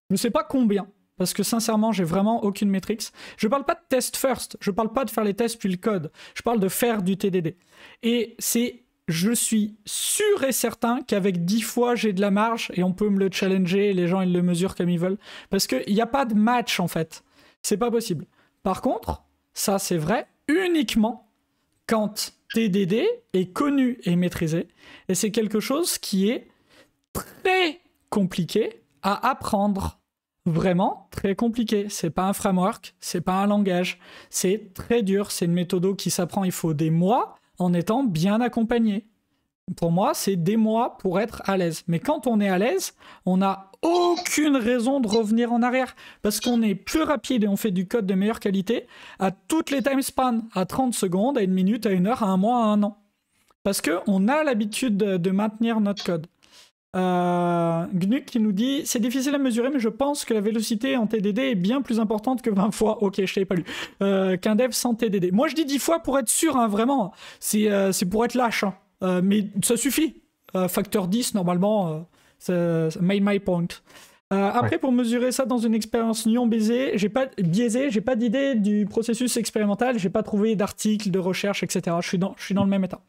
Je ne sais pas combien, parce que sincèrement, j'ai vraiment aucune métrique. Je parle pas de test first, je parle pas de faire les tests puis le code. Je parle de faire du TDD. Et c'est je suis sûr et certain qu'avec 10 fois, j'ai de la marge et on peut me le challenger et les gens, ils le mesurent comme ils veulent. Parce qu'il n'y a pas de match, en fait. C'est pas possible. Par contre, ça, c'est vrai uniquement quand TDD est connu et maîtrisé. Et c'est quelque chose qui est très compliqué à apprendre. Vraiment très compliqué. C'est pas un framework, c'est pas un langage. C'est très dur. C'est une méthode qui s'apprend. Il faut des mois en étant bien accompagné. Pour moi, c'est des mois pour être à l'aise. Mais quand on est à l'aise, on n'a aucune raison de revenir en arrière. Parce qu'on est plus rapide et on fait du code de meilleure qualité à toutes les time spans. À 30 secondes, à 1 minute, à 1 heure, à 1 mois, à 1 an. Parce qu'on a l'habitude de maintenir notre code. Gnuk qui nous dit c'est difficile à mesurer, mais je pense que la vélocité en TDD est bien plus importante que 20 fois. Ok, je t'avais pas lu. Qu'un dev sans TDD. Moi je dis 10 fois pour être sûr, hein, vraiment. C'est pour être lâche. Hein. Mais ça suffit. Facteur 10, normalement, made my point. Après, pour mesurer ça dans une expérience non biaisée, j'ai pas d'idée du processus expérimental, j'ai pas trouvé d'article, de recherche, etc. Je suis dans le même état.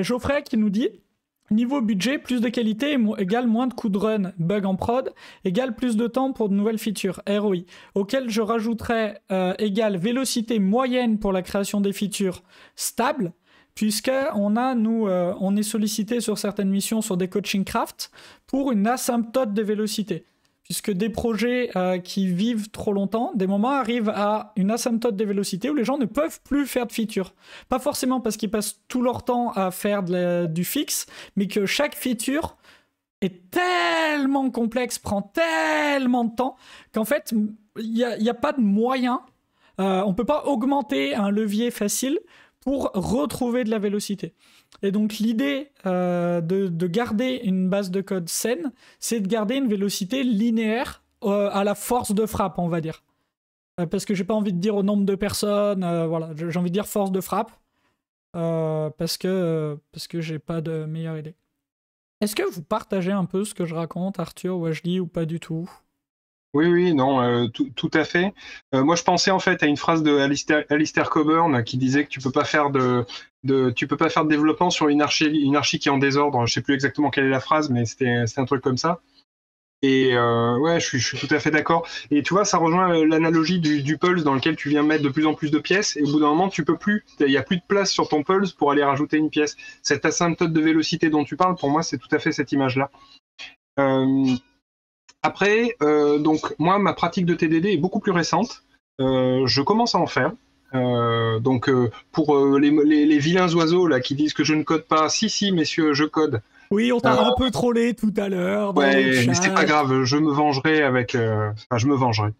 Geoffrey qui nous dit niveau budget, plus de qualité égale moins de coups de run, bug en prod, égale plus de temps pour de nouvelles features, ROI, auquel je rajouterais égale vélocité moyenne pour la création des features stable, puisqu'on on est sollicité sur certaines missions sur des coaching craft pour une asymptote de vélocité. Puisque des projets qui vivent trop longtemps, des moments arrivent à une asymptote de vélocité où les gens ne peuvent plus faire de feature. Pas forcément parce qu'ils passent tout leur temps à faire du fixe, mais que chaque feature est tellement complexe, prend tellement de temps, qu'en fait, il n'y a pas de moyen. On ne peut pas augmenter un levier facile pour retrouver de la vélocité. Et donc l'idée de garder une base de code saine, c'est de garder une vélocité linéaire à la force de frappe, on va dire. Parce que j'ai pas envie de dire au nombre de personnes, voilà, j'ai envie de dire force de frappe, parce que j'ai pas de meilleure idée. Est-ce que vous partagez un peu ce que je raconte, Arthur, Wajdi, ou pas du tout ? Oui, non, tout à fait. Moi, je pensais en fait à une phrase de Alistair Coburn qui disait que tu peux pas faire de développement sur une archi qui est en désordre. Je sais plus exactement quelle est la phrase, mais c'était un truc comme ça. Et ouais, je suis tout à fait d'accord. Et tu vois, ça rejoint l'analogie du Pulse dans lequel tu viens mettre de plus en plus de pièces. Et au bout d'un moment, tu peux plus. Il y a plus de place sur ton Pulse pour aller rajouter une pièce. Cette asymptote de vélocité dont tu parles, pour moi, c'est tout à fait cette image-là. Après, donc moi, ma pratique de TDD est beaucoup plus récente. Je commence à en faire. Pour les vilains oiseaux là qui disent que je ne code pas, si messieurs, je code. Oui, on t'a un peu trollé tout à l'heure. Ouais, mais c'est pas grave, je me vengerai avec. Enfin, je me vengerai.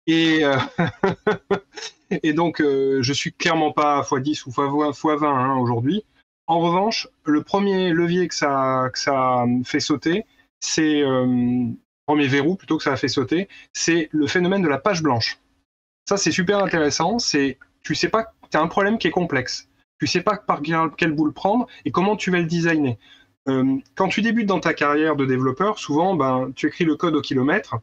Et et donc, je suis clairement pas x10 ou x20 hein, aujourd'hui. En revanche, le premier levier que ça fait sauter, c'est premier verrou plutôt que ça a fait sauter, c'est le phénomène de la page blanche. Ça, c'est super intéressant. C'est, tu sais pas, tu as un problème qui est complexe. Tu sais pas par quel bout le prendre et comment tu vas le designer. Quand tu débutes dans ta carrière de développeur, souvent, tu écris le code au kilomètre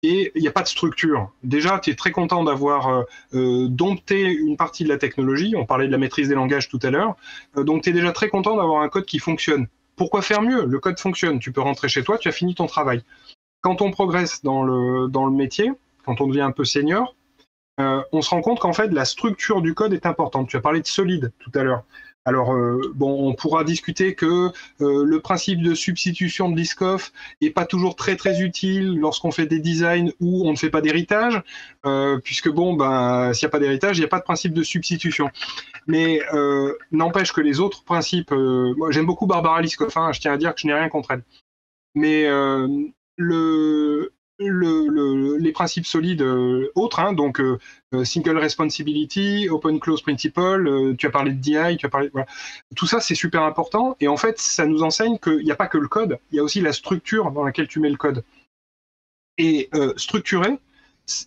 et il n'y a pas de structure. Déjà, tu es très content d'avoir dompté une partie de la technologie. On parlait de la maîtrise des langages tout à l'heure. Donc, tu es déjà très content d'avoir un code qui fonctionne. Pourquoi faire mieux ? Le code fonctionne. Tu peux rentrer chez toi, tu as fini ton travail. Quand on progresse dans le métier, quand on devient un peu senior, on se rend compte qu'en fait, la structure du code est importante. Tu as parlé de solide tout à l'heure. Alors, on pourra discuter que le principe de substitution de Liskov n'est pas toujours très très utile lorsqu'on fait des designs où on ne fait pas d'héritage, puisque s'il n'y a pas d'héritage, il n'y a pas de principe de substitution. Mais n'empêche que les autres principes, moi j'aime beaucoup Barbara Liskov, hein, je tiens à dire que je n'ai rien contre elle. Mais les principes solides autres, hein, donc single responsibility, open close principle, tu as parlé de DI, voilà. Tout ça c'est super important et en fait ça nous enseigne qu'il n'y a pas que le code, il y a aussi la structure dans laquelle tu mets le code. Et structurer,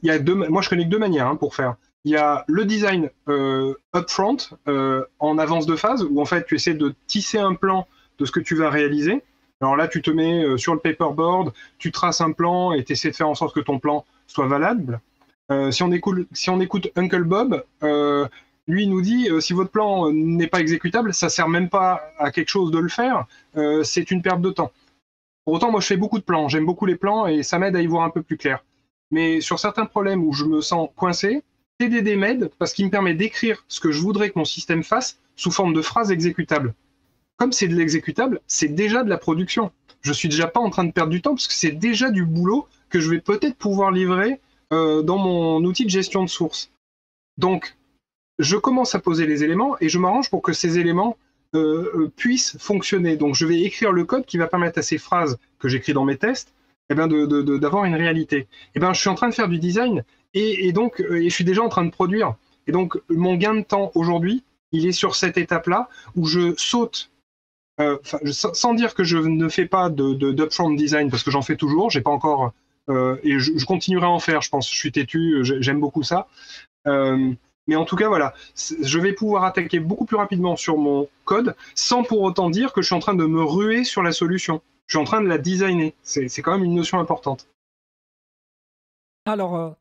moi je connais que deux manières hein, pour faire. Il y a le design upfront, en avance de phase, où en fait tu essaies de tisser un plan de ce que tu vas réaliser. Alors là, tu te mets sur le paperboard, tu traces un plan et tu essaies de faire en sorte que ton plan soit valable. Si on écoute Uncle Bob, lui il nous dit si votre plan n'est pas exécutable, ça sert même pas à quelque chose de le faire, c'est une perte de temps. Pour autant, moi je fais beaucoup de plans, j'aime beaucoup les plans et ça m'aide à y voir un peu plus clair. Mais sur certains problèmes où je me sens coincé, TDD m'aide parce qu'il me permet d'écrire ce que je voudrais que mon système fasse sous forme de phrases exécutables. Comme c'est de l'exécutable, c'est déjà de la production. Je suis déjà pas en train de perdre du temps parce que c'est déjà du boulot que je vais peut-être pouvoir livrer dans mon outil de gestion de source. Donc, je commence à poser les éléments et je m'arrange pour que ces éléments puissent fonctionner. Donc, je vais écrire le code qui va permettre à ces phrases que j'écris dans mes tests d'avoir une réalité. Je suis en train de faire du design et donc je suis déjà en train de produire. Et donc, mon gain de temps aujourd'hui, il est sur cette étape-là où je saute, sans dire que je ne fais pas d'upfront design, parce que j'en fais toujours, j'ai pas encore, et je continuerai à en faire, je pense, je suis têtu, j'aime beaucoup ça. Mais en tout cas, voilà, je vais pouvoir attaquer beaucoup plus rapidement sur mon code, sans pour autant dire que je suis en train de me ruer sur la solution. Je suis en train de la designer. C'est quand même une notion importante. Alors,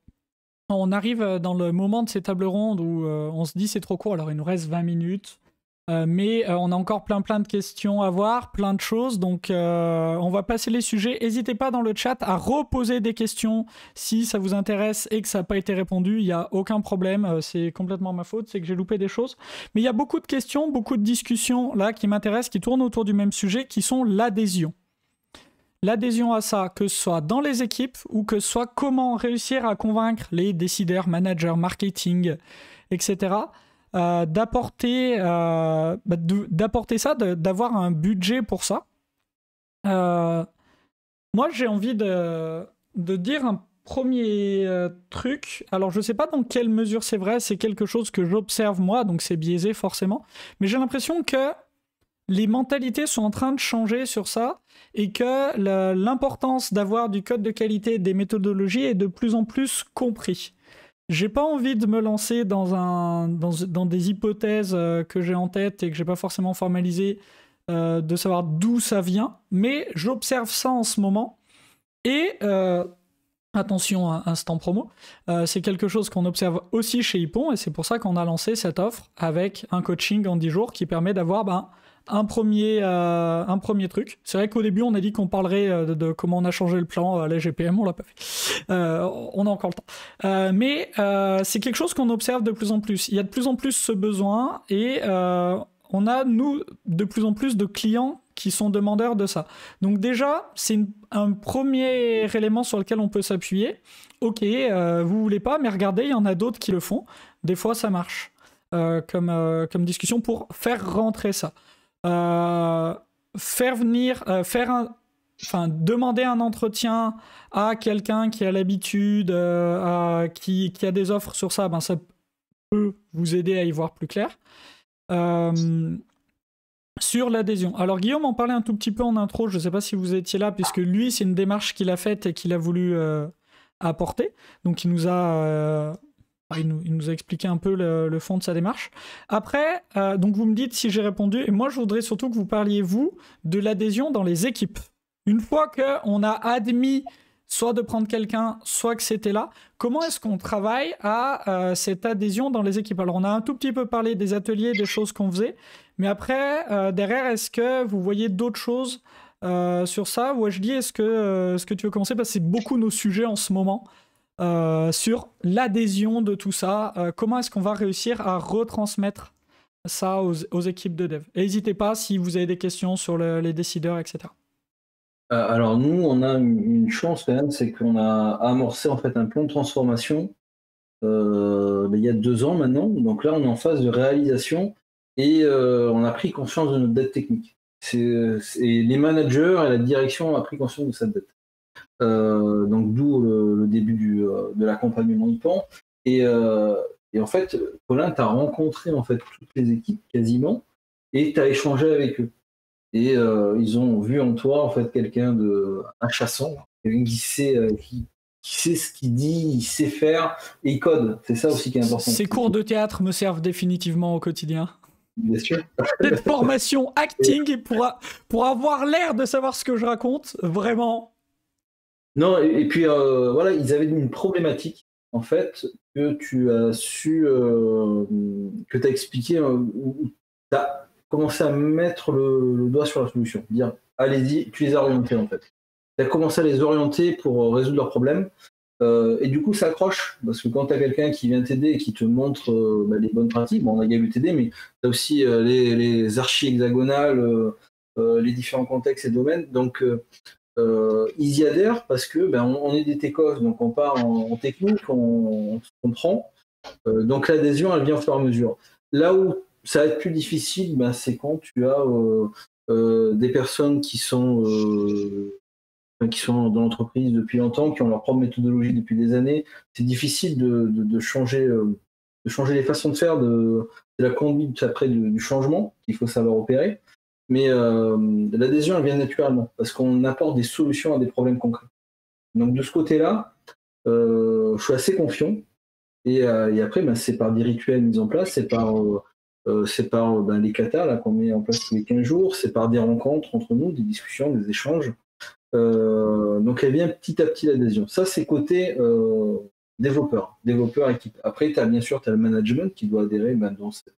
on arrive dans le moment de ces tables rondes où on se dit c'est trop court, alors il nous reste 20 minutes. Mais on a encore plein de questions à voir, plein de choses, donc on va passer les sujets. N'hésitez pas dans le chat à reposer des questions si ça vous intéresse et que ça n'a pas été répondu, il n'y a aucun problème, c'est complètement ma faute, c'est que j'ai loupé des choses. Mais il y a beaucoup de questions, beaucoup de discussions là qui m'intéressent, qui tournent autour du même sujet, qui sont l'adhésion. L'adhésion à ça, que ce soit dans les équipes ou que ce soit comment réussir à convaincre les décideurs, managers, marketing, etc., d'apporter ça, d'avoir un budget pour ça. Moi, j'ai envie de dire un premier truc. Alors, je ne sais pas dans quelle mesure c'est vrai, c'est quelque chose que j'observe moi, donc c'est biaisé forcément, mais j'ai l'impression que les mentalités sont en train de changer sur ça et que l'importance d'avoir du code de qualité, des méthodologies est de plus en plus compris. J'ai pas envie de me lancer dans des hypothèses que j'ai en tête et que j'ai pas forcément formalisées, de savoir d'où ça vient, mais j'observe ça en ce moment. Et attention, instant promo, c'est quelque chose qu'on observe aussi chez Hippon et c'est pour ça qu'on a lancé cette offre avec un coaching en 10 jours qui permet d'avoir un premier truc. C'est vrai qu'au début, on a dit qu'on parlerait de comment on a changé le plan à la GPM, on l'a pas fait. On a encore le temps. Mais c'est quelque chose qu'on observe de plus en plus. Il y a de plus en plus ce besoin et on a, nous, de plus en plus de clients qui sont demandeurs de ça. Donc déjà, c'est un premier élément sur lequel on peut s'appuyer. Ok, vous voulez pas, mais regardez, il y en a d'autres qui le font. Des fois, ça marche comme discussion pour faire rentrer ça. Demander un entretien à quelqu'un qui a l'habitude, qui a des offres sur ça, ça peut vous aider à y voir plus clair. Sur l'adhésion. Alors Guillaume en parlait un tout petit peu en intro, je ne sais pas si vous étiez là, puisque lui, c'est une démarche qu'il a faite et qu'il a voulu apporter. Donc il nous a expliqué un peu le fond de sa démarche. Après, donc vous me dites si j'ai répondu, et moi je voudrais surtout que vous parliez, vous, de l'adhésion dans les équipes. Une fois qu'on a admis soit de prendre quelqu'un, soit que c'était là, comment est-ce qu'on travaille à cette adhésion dans les équipes? Alors on a un tout petit peu parlé des ateliers, des choses qu'on faisait, mais après, derrière, est-ce que vous voyez d'autres choses sur ça? Wajdi, est-ce que tu veux commencer? Parce que c'est beaucoup nos sujets en ce moment. Sur l'adhésion de tout ça, comment est-ce qu'on va réussir à retransmettre ça aux équipes de dev? Et n'hésitez pas si vous avez des questions sur les décideurs, etc. Alors nous, on a une chance quand même, c'est qu'on a amorcé en fait un plan de transformation il y a 2 ans maintenant. Donc là, on est en phase de réalisation et on a pris conscience de notre dette technique. Et les managers et la direction ont pris conscience de cette dette. Donc d'où le début de l'accompagnement Hippon. Et en fait, Colin, tu as rencontré en fait toutes les équipes quasiment et tu as échangé avec eux. Et ils ont vu en toi en fait un chasson, quelqu'un qui sait ce qu'il dit, il sait faire et il code. C'est ça aussi qui est important. Ces cours de théâtre me servent définitivement au quotidien. Bien sûr. Cette formation acting et pour avoir l'air de savoir ce que je raconte, vraiment. Non, et puis voilà, ils avaient une problématique en fait, que tu as que tu as expliqué, où tu as commencé à mettre le doigt sur la solution. Dire, allez-y, tu les as orientés, en fait. Tu as commencé à les orienter pour résoudre leurs problèmes. Et du coup, ça accroche, parce que quand tu as quelqu'un qui vient t'aider et qui te montre les bonnes pratiques, on a vu t'aider, mais tu as aussi les archis hexagonales, les différents contextes et domaines. Donc, ils y adhèrent parce que on est des techos, donc on part en technique, on se comprend. Donc l'adhésion, elle vient au fur et à mesure. Là où ça va être plus difficile, c'est quand tu as des personnes qui sont dans l'entreprise depuis longtemps, qui ont leur propre méthodologie depuis des années. C'est difficile de changer les façons de faire, c'est la conduite après du changement qu'il faut savoir opérer. Mais l'adhésion, elle vient naturellement, parce qu'on apporte des solutions à des problèmes concrets. Donc de ce côté-là, je suis assez confiant. Et après, c'est par des rituels mis en place, c'est par les katas là, qu'on met en place tous les 15 jours, c'est par des rencontres entre nous, des discussions, des échanges. Donc elle vient petit à petit l'adhésion. Ça, c'est côté développeur équipe. Après, tu as le management qui doit adhérer dans cet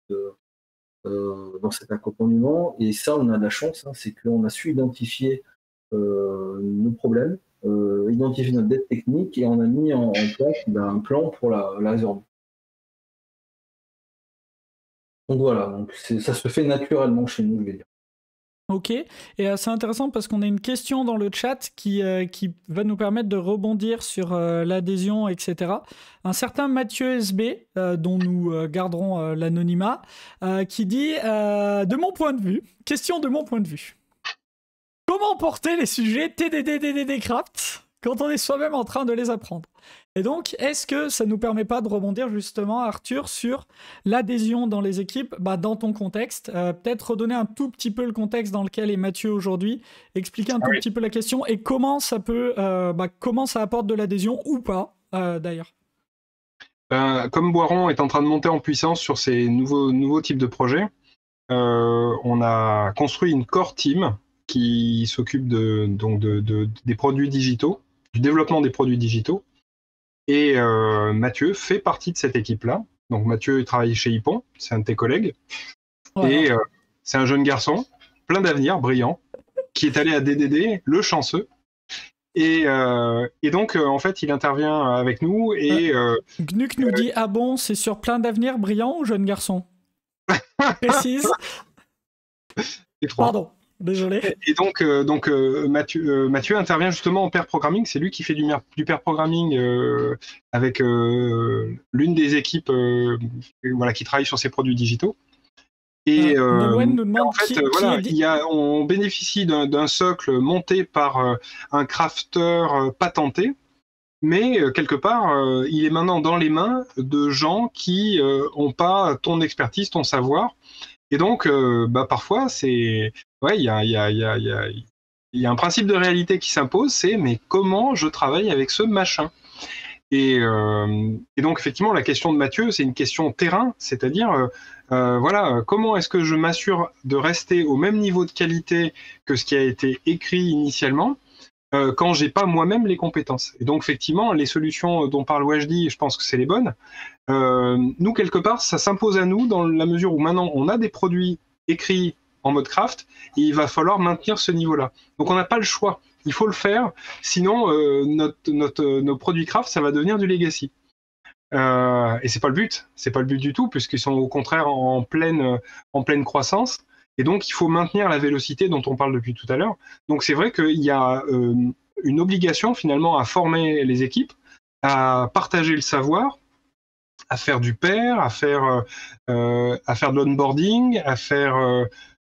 accompagnement. Et ça, on a de la chance, c'est qu'on a su identifier nos problèmes, identifier notre dette technique, et on a mis en place un plan pour la résorber. Donc voilà, ça se fait naturellement chez nous, je vais dire. Ok, et c'est intéressant parce qu'on a une question dans le chat qui va nous permettre de rebondir sur l'adhésion, etc. Un certain Mathieu SB, dont nous garderons l'anonymat, qui dit de mon point de vue, comment porter les sujets TDD, DDD, Craft quand on est soi-même en train de les apprendre? Et donc, est-ce que ça nous permet pas de rebondir justement, Arthur, sur l'adhésion dans les équipes, dans ton contexte, peut-être redonner un tout petit peu le contexte dans lequel est Mathieu aujourd'hui, expliquer un tout petit peu la question et comment ça peut, comment ça apporte de l'adhésion ou pas, d'ailleurs. Comme Boiron est en train de monter en puissance sur ces nouveaux types de projets, on a construit une core team qui s'occupe des produits digitaux, du développement des produits digitaux. Et Mathieu fait partie de cette équipe-là. Donc Mathieu, il travaille chez Ypon, c'est un de tes collègues. Voilà. Et c'est un jeune garçon, plein d'avenir, brillant, qui est allé à DDD, le chanceux. Et donc, en fait, il intervient avec nous. Et Gnuc nous dit, ah bon, c'est sur plein d'avenir, brillant ou jeune garçon? Précise. Pardon. Désolé. Et donc Mathieu intervient justement en pair programming. C'est lui qui fait du pair programming avec l'une des équipes qui travaille sur ces produits digitaux. Et Nolwenn nous demande en fait, on bénéficie d'un socle monté par un crafter patenté, mais quelque part, il est maintenant dans les mains de gens qui n'ont pas ton expertise, ton savoir. Et donc, parfois, il y a un principe de réalité qui s'impose, c'est mais comment je travaille avec ce machin? Et donc, effectivement, la question de Mathieu, c'est une question terrain, c'est-à-dire, comment est-ce que je m'assure de rester au même niveau de qualité que ce qui a été écrit initialement quand j'ai pas moi-même les compétences. Et donc, effectivement, les solutions dont parle Wajdi, je pense que c'est les bonnes. Nous, quelque part, ça s'impose à nous dans la mesure où maintenant on a des produits écrits en mode craft et il va falloir maintenir ce niveau-là. Donc on n'a pas le choix, il faut le faire, sinon nos produits craft, ça va devenir du legacy. Et c'est pas le but du tout, puisqu'ils sont au contraire en pleine croissance. Et donc il faut maintenir la vélocité dont on parle depuis tout à l'heure. Donc c'est vrai qu'il y a une obligation finalement à former les équipes, à partager le savoir, à faire du pair, à faire de l'onboarding, à faire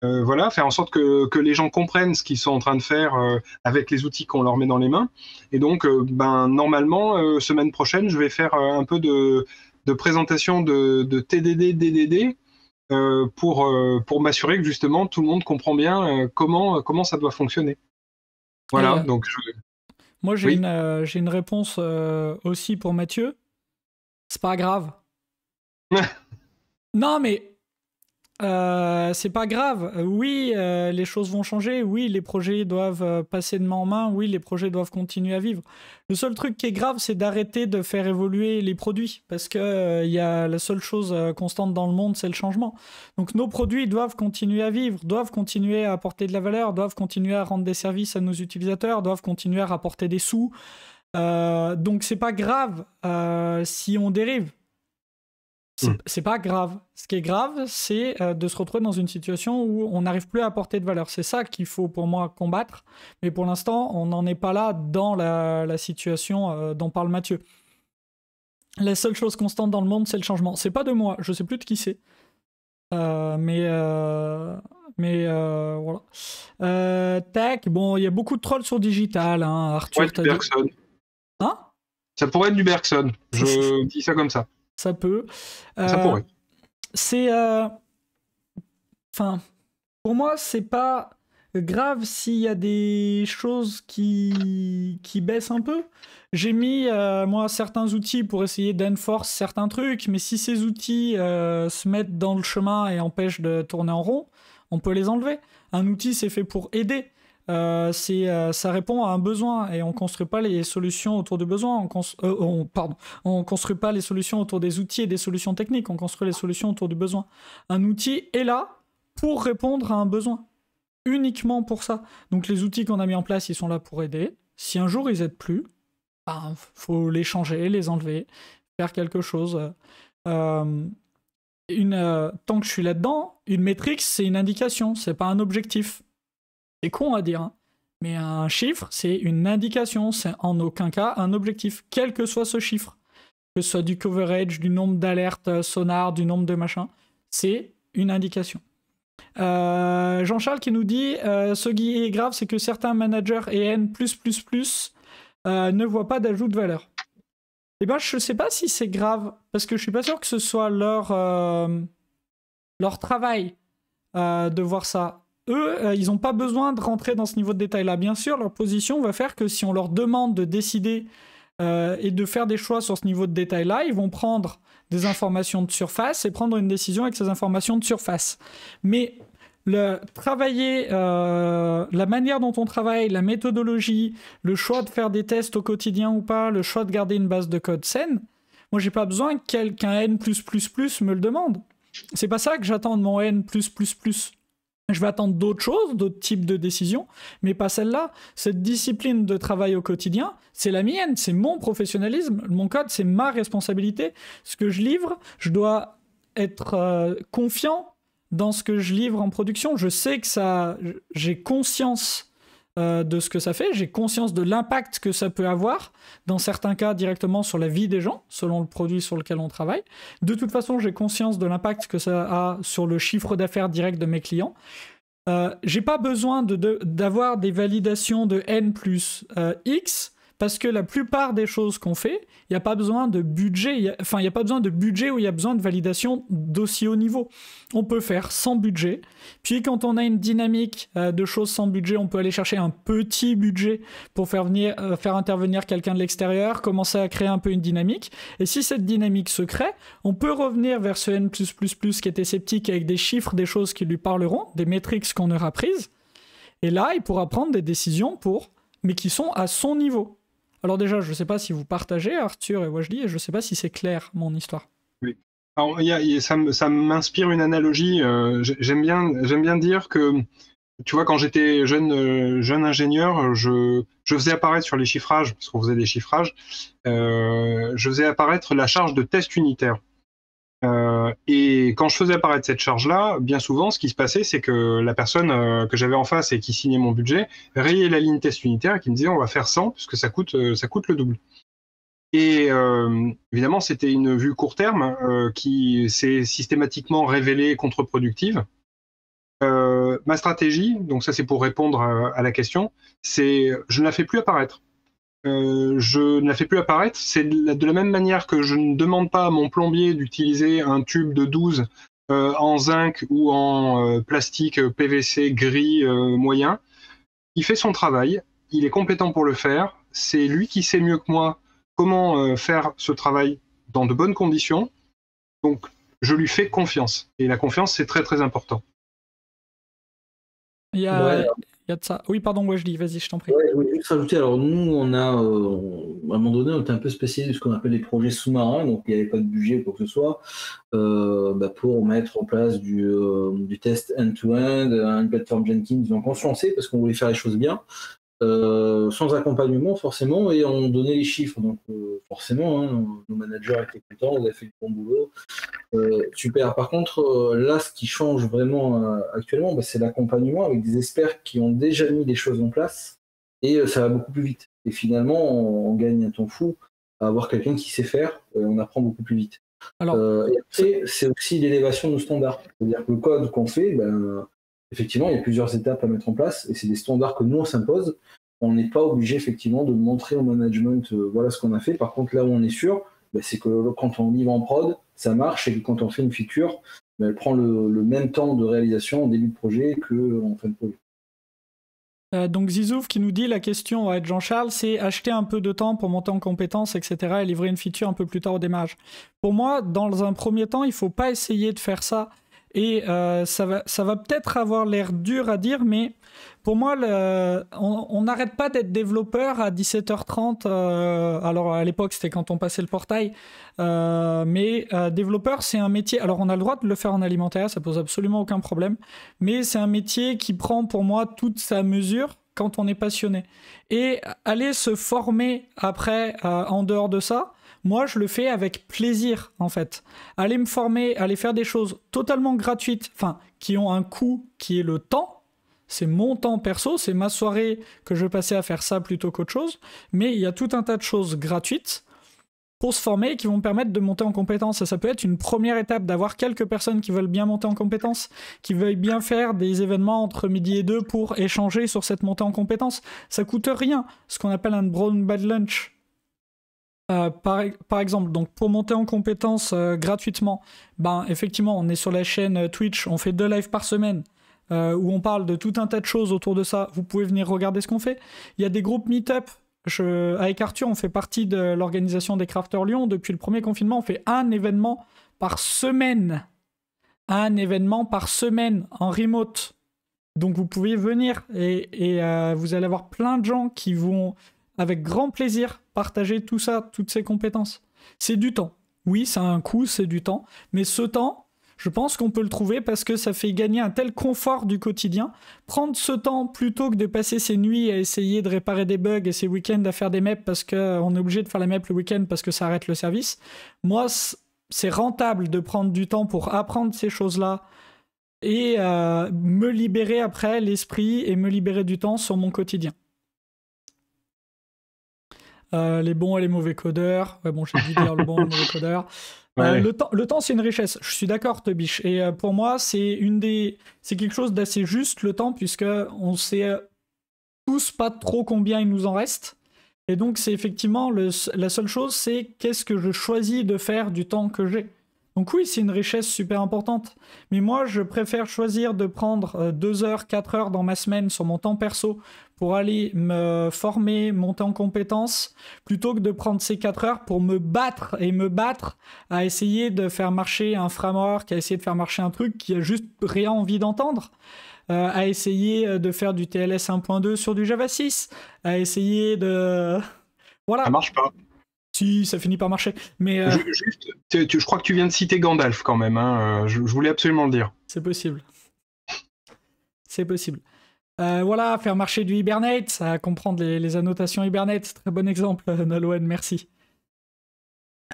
en sorte que les gens comprennent ce qu'ils sont en train de faire avec les outils qu'on leur met dans les mains. Et donc, normalement, semaine prochaine, je vais faire un peu de présentation de TDD, DDD pour m'assurer que justement tout le monde comprend bien comment ça doit fonctionner. Voilà. Donc, moi, j'ai une réponse aussi pour Mathieu. C'est pas grave. Non, mais c'est pas grave. Oui, les choses vont changer. Oui, les projets doivent passer de main en main. Oui, les projets doivent continuer à vivre. Le seul truc qui est grave, c'est d'arrêter de faire évoluer les produits. Parce que y a la seule chose constante dans le monde, c'est le changement. Donc nos produits doivent continuer à vivre, doivent continuer à apporter de la valeur, doivent continuer à rendre des services à nos utilisateurs, doivent continuer à rapporter des sous. Donc c'est pas grave si on dérive. C'est pas grave. Ce qui est grave, c'est de se retrouver dans une situation où on n'arrive plus à apporter de valeur. C'est ça qu'il faut pour moi combattre. Mais pour l'instant, on n'en est pas là dans la situation dont parle Mathieu. La seule chose constante dans le monde, c'est le changement. C'est pas de moi, je sais plus de qui c'est. Mais voilà. Tac, bon, il y a beaucoup de trolls sur digital. Hein. Arthur, Ouais, du Bergson. Hein? Ça pourrait être du Bergson. Je dis ça comme ça. Ça peut. Ça pourrait. C'est. Enfin, pour moi, c'est pas grave s'il y a des choses qui baissent un peu. J'ai mis, moi, certains outils pour essayer d'enforce certains trucs, mais si ces outils se mettent dans le chemin et empêchent de tourner en rond, on peut les enlever. Un outil, c'est fait pour aider. Ça répond à un besoin et on construit pas les solutions autour du besoin. On construit pas les solutions autour des outils et des solutions techniques. On construit les solutions autour du besoin. Un outil est là pour répondre à un besoin, uniquement pour ça. Donc les outils qu'on a mis en place, ils sont là pour aider. Si un jour ils aident plus, faut les changer, les enlever, faire quelque chose. Tant que je suis là-dedans, une métrique, c'est une indication, c'est pas un objectif. C'est con à dire, hein. Mais un chiffre, c'est une indication, c'est en aucun cas un objectif, quel que soit ce chiffre. Que ce soit du coverage, du nombre d'alertes sonar, du nombre de machins, c'est une indication. Jean-Charles qui nous dit ce qui est grave, c'est que certains managers et N++, ne voient pas d'ajout de valeur. Eh ben, je sais pas si c'est grave, parce que je suis pas sûr que ce soit leur travail de voir ça. Eux, ils n'ont pas besoin de rentrer dans ce niveau de détail-là. Bien sûr, leur position va faire que si on leur demande de décider et de faire des choix sur ce niveau de détail-là, ils vont prendre des informations de surface et prendre une décision avec ces informations de surface. Mais travailler, la manière dont on travaille, la méthodologie, le choix de faire des tests au quotidien ou pas, le choix de garder une base de code saine, moi, j'ai pas besoin qu'un N+++ me le demande. C'est pas ça que j'attends de mon N+++. Je vais attendre d'autres choses, d'autres types de décisions, mais pas celle-là. Cette discipline de travail au quotidien, c'est la mienne, c'est mon professionnalisme. Mon code, c'est ma responsabilité. Ce que je livre, je dois être confiant dans ce que je livre en production. Je sais que j'ai conscience de ce que ça fait, j'ai conscience de l'impact que ça peut avoir, dans certains cas directement sur la vie des gens, selon le produit sur lequel on travaille. De toute façon, j'ai conscience de l'impact que ça a sur le chiffre d'affaires direct de mes clients. J'ai pas besoin d'avoir des validations de N plus X, parce que la plupart des choses qu'on fait, il n'y a pas besoin de budget. Il n'y a pas besoin de budget où il y a besoin de validation d'aussi haut niveau. On peut faire sans budget. Puis quand on a une dynamique de choses sans budget, on peut aller chercher un petit budget pour faire intervenir quelqu'un de l'extérieur, commencer à créer un peu une dynamique. Et si cette dynamique se crée, on peut revenir vers ce N+++ qui était sceptique avec des chiffres, des choses qui lui parleront, des métriques qu'on aura prises. Et là, il pourra prendre des décisions mais qui sont à son niveau. Alors déjà, je ne sais pas si vous partagez, Arthur et Wajdi, et je ne sais pas si c'est clair, mon histoire. Oui. Alors, ça m'inspire une analogie. J'aime bien dire que, tu vois, quand j'étais jeune ingénieur, je faisais apparaître sur les chiffrages, parce qu'on faisait des chiffrages, je faisais apparaître la charge de test unitaire. Et quand je faisais apparaître cette charge-là, bien souvent, ce qui se passait, c'est que la personne que j'avais en face et qui signait mon budget rayait la ligne test unitaire et qui me disait on va faire 100 puisque ça coûte le double. Et évidemment, c'était une vue court terme qui s'est systématiquement révélée contre-productive. Ma stratégie, donc ça c'est pour répondre à la question, c'est je ne la fais plus apparaître. Je ne la fais plus apparaître. C'est de la même manière que je ne demande pas à mon plombier d'utiliser un tube de 12 en zinc ou en plastique PVC gris moyen. Il fait son travail, il est compétent pour le faire. C'est lui qui sait mieux que moi comment faire ce travail dans de bonnes conditions. Donc, je lui fais confiance. Et la confiance, c'est très très important. Il y a de ça. Oui, pardon, Wajdi, vas-y, je t'en prie. Ouais, je voulais juste rajouter, alors nous, on a, à un moment donné, on était un peu spécialisé de ce qu'on appelle les projets sous-marins, donc il n'y avait pas de budget ou quoi que ce soit, pour mettre en place du test end-to-end, une plateforme Jenkins. Donc on se lançait parce qu'on voulait faire les choses bien, sans accompagnement forcément, et on donnait les chiffres. Donc forcément, hein, nos managers étaient contents, on a fait du bon boulot. Super. Par contre, là, ce qui change vraiment actuellement, c'est l'accompagnement avec des experts qui ont déjà mis des choses en place, et ça va beaucoup plus vite. Et finalement, on gagne un temps fou à avoir quelqu'un qui sait faire, on apprend beaucoup plus vite. Alors, et après, c'est aussi l'élévation de nos standards. C'est-à-dire que le code qu'on fait, effectivement, il y a plusieurs étapes à mettre en place, et c'est des standards que nous, on s'impose. On n'est pas obligé, effectivement, de montrer au management, voilà ce qu'on a fait. Par contre, là où on est sûr, c'est que quand on livre en prod, ça marche, et que quand on fait une feature, elle prend le même temps de réalisation au début de projet qu'en fin de projet. Donc Zizouf qui nous dit la question à Jean-Charles, c'est acheter un peu de temps pour monter en compétences, etc. et livrer une feature un peu plus tard au démarrage. Pour moi, dans un premier temps, il ne faut pas essayer de faire ça. Et ça va peut-être avoir l'air dur à dire, mais pour moi, on n'arrête pas d'être développeur à 17h30. Alors à l'époque, c'était quand on passait le portail. Mais développeur, c'est un métier... Alors on a le droit de le faire en alimentaire, ça pose absolument aucun problème. Mais c'est un métier qui prend pour moi toute sa mesure quand on est passionné. Et aller se former après, en dehors de ça... Moi, je le fais avec plaisir, en fait. Aller me former, aller faire des choses totalement gratuites, enfin, qui ont un coût qui est le temps. C'est mon temps perso, c'est ma soirée que je passais à faire ça plutôt qu'autre chose. Mais il y a tout un tas de choses gratuites pour se former et qui vont me permettre de monter en compétences. Ça peut être une première étape, d'avoir quelques personnes qui veulent bien monter en compétences, qui veuillent bien faire des événements entre midi et 2 pour échanger sur cette montée en compétences. Ça coûte rien, ce qu'on appelle un brown bad lunch. Par exemple, donc pour monter en compétences gratuitement, effectivement, on est sur la chaîne Twitch, on fait 2 lives par semaine où on parle de tout un tas de choses autour de ça. Vous pouvez venir regarder ce qu'on fait. Il y a des groupes meet-up. Avec Arthur, on fait partie de l'organisation des Crafters Lyon. Depuis le premier confinement, on fait un événement par semaine. Un événement par semaine en remote. Donc vous pouvez venir et vous allez avoir plein de gens qui vont, avec grand plaisir, partager tout ça, toutes ces compétences. C'est du temps. Oui, ça a un coût, c'est du temps. Mais ce temps, je pense qu'on peut le trouver parce que ça fait gagner un tel confort du quotidien. Prendre ce temps plutôt que de passer ses nuits à essayer de réparer des bugs et ses week-ends à faire des maps parce qu'on est obligé de faire les maps le week-end parce que ça arrête le service. Moi, c'est rentable de prendre du temps pour apprendre ces choses-là et me libérer après l'esprit et me libérer du temps sur mon quotidien. Les bons et les mauvais codeurs. Ouais, bon, j'ai dû dire le bon et le mauvais codeur. Ouais. Le temps, c'est une richesse. Je suis d'accord, Tobiche. Et pour moi, c'est quelque chose d'assez juste, le temps, puisque on sait tous pas trop combien il nous en reste. Et donc, c'est effectivement la seule chose, c'est qu'est-ce que je choisis de faire du temps que j'ai. Donc oui, c'est une richesse super importante. Mais moi, je préfère choisir de prendre 2 heures, 4 heures dans ma semaine sur mon temps perso pour aller me former, monter en compétences, plutôt que de prendre ces 4 heures pour me battre à essayer de faire marcher un framework, à essayer de faire marcher un truc qui a juste rien envie d'entendre, à essayer de faire du TLS 1.2 sur du Java 6, à essayer de... Voilà. Ça marche pas. Si, ça finit par marcher. Mais je crois que tu viens de citer Gandalf quand même. Hein. Je voulais absolument le dire. C'est possible. C'est possible. Voilà, faire marcher du Hibernate, à comprendre les annotations Hibernate. Très bon exemple, Nolwenn, merci.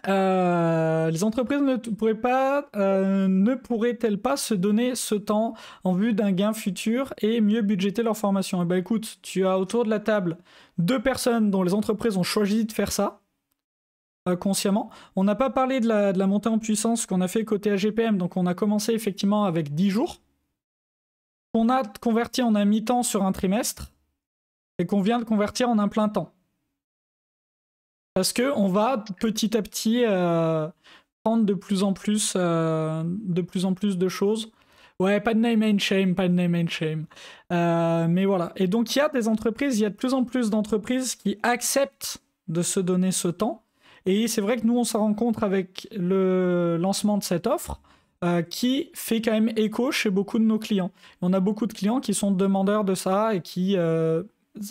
Les entreprises ne pourraient-elles pas se donner ce temps en vue d'un gain futur et mieux budgéter leur formation? Écoute, tu as autour de la table 2 personnes dont les entreprises ont choisi de faire ça. Consciemment. On n'a pas parlé de la montée en puissance qu'on a fait côté AGPM, donc on a commencé effectivement avec 10 jours, qu'on a converti en un mi-temps sur un trimestre, et qu'on vient de convertir en un plein temps. Parce qu'on va petit à petit prendre de plus en plus de choses. Ouais, pas de name and shame, pas de name and shame. Mais voilà. Et donc il y a de plus en plus d'entreprises qui acceptent de se donner ce temps. Et c'est vrai que nous, on se rencontre avec le lancement de cette offre. qui fait quand même écho chez beaucoup de nos clients. On a beaucoup de clients qui sont demandeurs de ça et qui...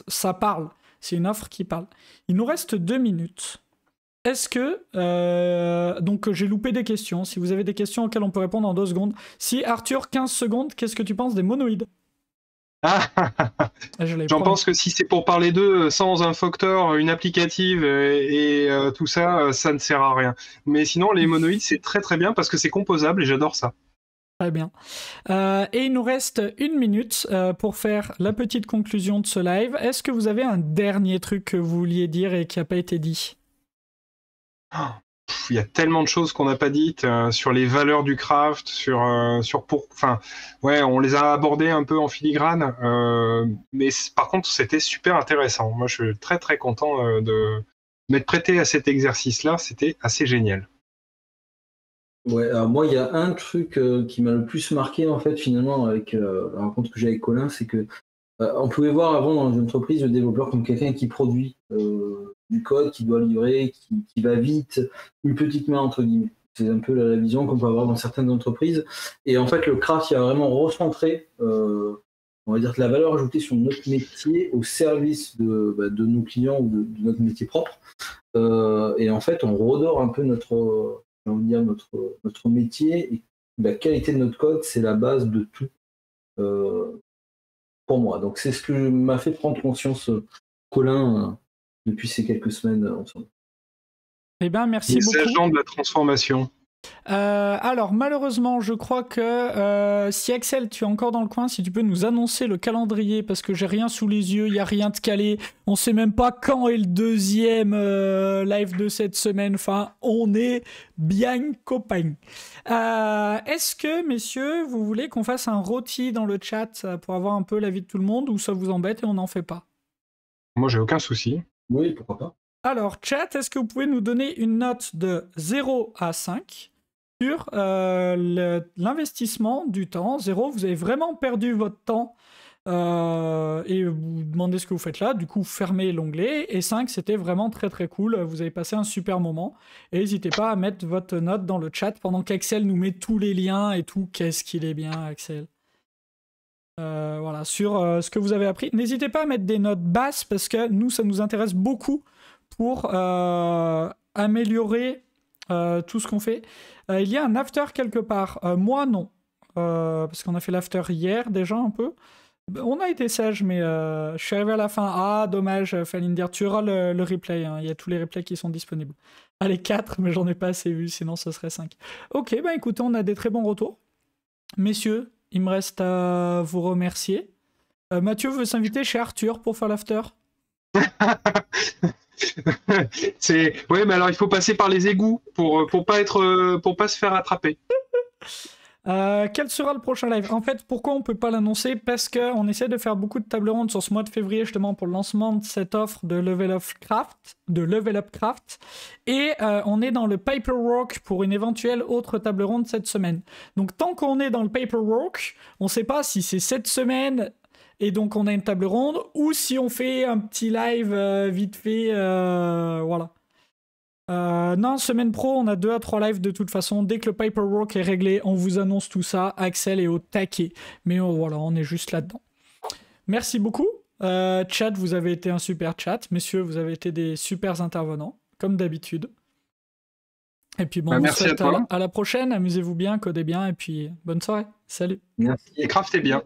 ça parle. C'est une offre qui parle. Il nous reste 2 minutes. Est-ce que... donc j'ai loupé des questions. Si vous avez des questions auxquelles on peut répondre en 2 secondes. Si Arthur, 15 secondes, qu'est-ce que tu penses des monoïdes? J'en pense que si c'est pour parler d'eux sans un facteur, une applicative et tout ça, ça ne sert à rien. Mais sinon, les monoïdes, c'est très très bien parce que c'est composable et j'adore ça. Très bien. Et il nous reste 1 minute pour faire la petite conclusion de ce live. Est-ce que vous avez un dernier truc que vous vouliez dire et qui n'a pas été dit? Il y a tellement de choses qu'on n'a pas dites sur les valeurs du craft, ouais, on les a abordées un peu en filigrane, mais par contre, c'était super intéressant. Moi, je suis très très content de m'être prêté à cet exercice-là. C'était assez génial. Ouais, alors moi, il y a un truc qui m'a le plus marqué, en fait, finalement, avec la rencontre que j'ai avec Colin, c'est que on pouvait voir avant dans une entreprise le développeur comme quelqu'un qui produit du code, qui doit livrer, qui va vite, une petite main, entre guillemets. C'est un peu la vision qu'on peut avoir dans certaines entreprises. Et en fait, le craft, il a vraiment recentré, on va dire, la valeur ajoutée sur notre métier au service de nos clients ou de notre métier propre. Et en fait, on redore un peu notre métier. Et la qualité de notre code, c'est la base de tout pour moi. Donc, c'est ce que m'a fait prendre conscience Colin depuis ces quelques semaines ensemble. Eh bien, merci beaucoup. Les agents de la transformation. Alors, malheureusement, je crois que si Axel, tu es encore dans le coin, si tu peux nous annoncer le calendrier, parce que j'ai rien sous les yeux, il n'y a rien de calé, on sait même pas quand est le 2e live de cette semaine, enfin, on est bien copains. Est-ce que, messieurs, vous voulez qu'on fasse un rôti dans le chat pour avoir un peu l'avis de tout le monde, ou ça vous embête et on n'en fait pas? Moi, j'ai aucun souci. Oui, pourquoi pas. Alors, chat, est-ce que vous pouvez nous donner une note de 0 à 5 sur l'investissement du temps? 0, vous avez vraiment perdu votre temps et vous demandez ce que vous faites là. Du coup, fermez l'onglet. Et 5, c'était vraiment très très cool. Vous avez passé un super moment. Et n'hésitez pas à mettre votre note dans le chat pendant qu'Axel nous met tous les liens et tout. Qu'est-ce qu'il est bien, Axel. Voilà, sur ce que vous avez appris. N'hésitez pas à mettre des notes basses parce que nous, ça nous intéresse beaucoup pour améliorer tout ce qu'on fait. Il y a un after quelque part. Moi, non. Parce qu'on a fait l'after hier déjà un peu. On a été sage, mais je suis arrivé à la fin. Ah, dommage, Falindir. Tu auras le replay. Hein. Il y a tous les replays qui sont disponibles. Allez, 4, mais j'en ai pas assez vu, sinon ce serait 5. Ok, bah écoutez, on a des très bons retours. Messieurs, il me reste à vous remercier. Mathieu veut s'inviter chez Arthur pour faire l'after. Ouais, mais alors il faut passer par les égouts pour pas se faire attraper. Quel sera le prochain live? En fait, pourquoi on peut pas l'annoncer? Parce qu'on essaie de faire beaucoup de tables rondes sur ce mois de février justement pour le lancement de cette offre de Level Up Craft. Et on est dans le paperwork pour une éventuelle autre table ronde cette semaine. Donc tant qu'on est dans le paperwork, on sait pas si c'est cette semaine et donc on a une table ronde ou si on fait un petit live vite fait. Voilà. Non, semaine pro, on a 2 à 3 lives de toute façon. Dès que le paperwork est réglé, on vous annonce tout ça. Axel est au taquet. Mais voilà, on est juste là-dedans. Merci beaucoup. Chat, vous avez été un super chat. Messieurs, vous avez été des super intervenants, comme d'habitude. Et puis bon, merci à la prochaine. Amusez-vous bien, codez bien. Et puis bonne soirée. Salut. Merci. Et craftez bien.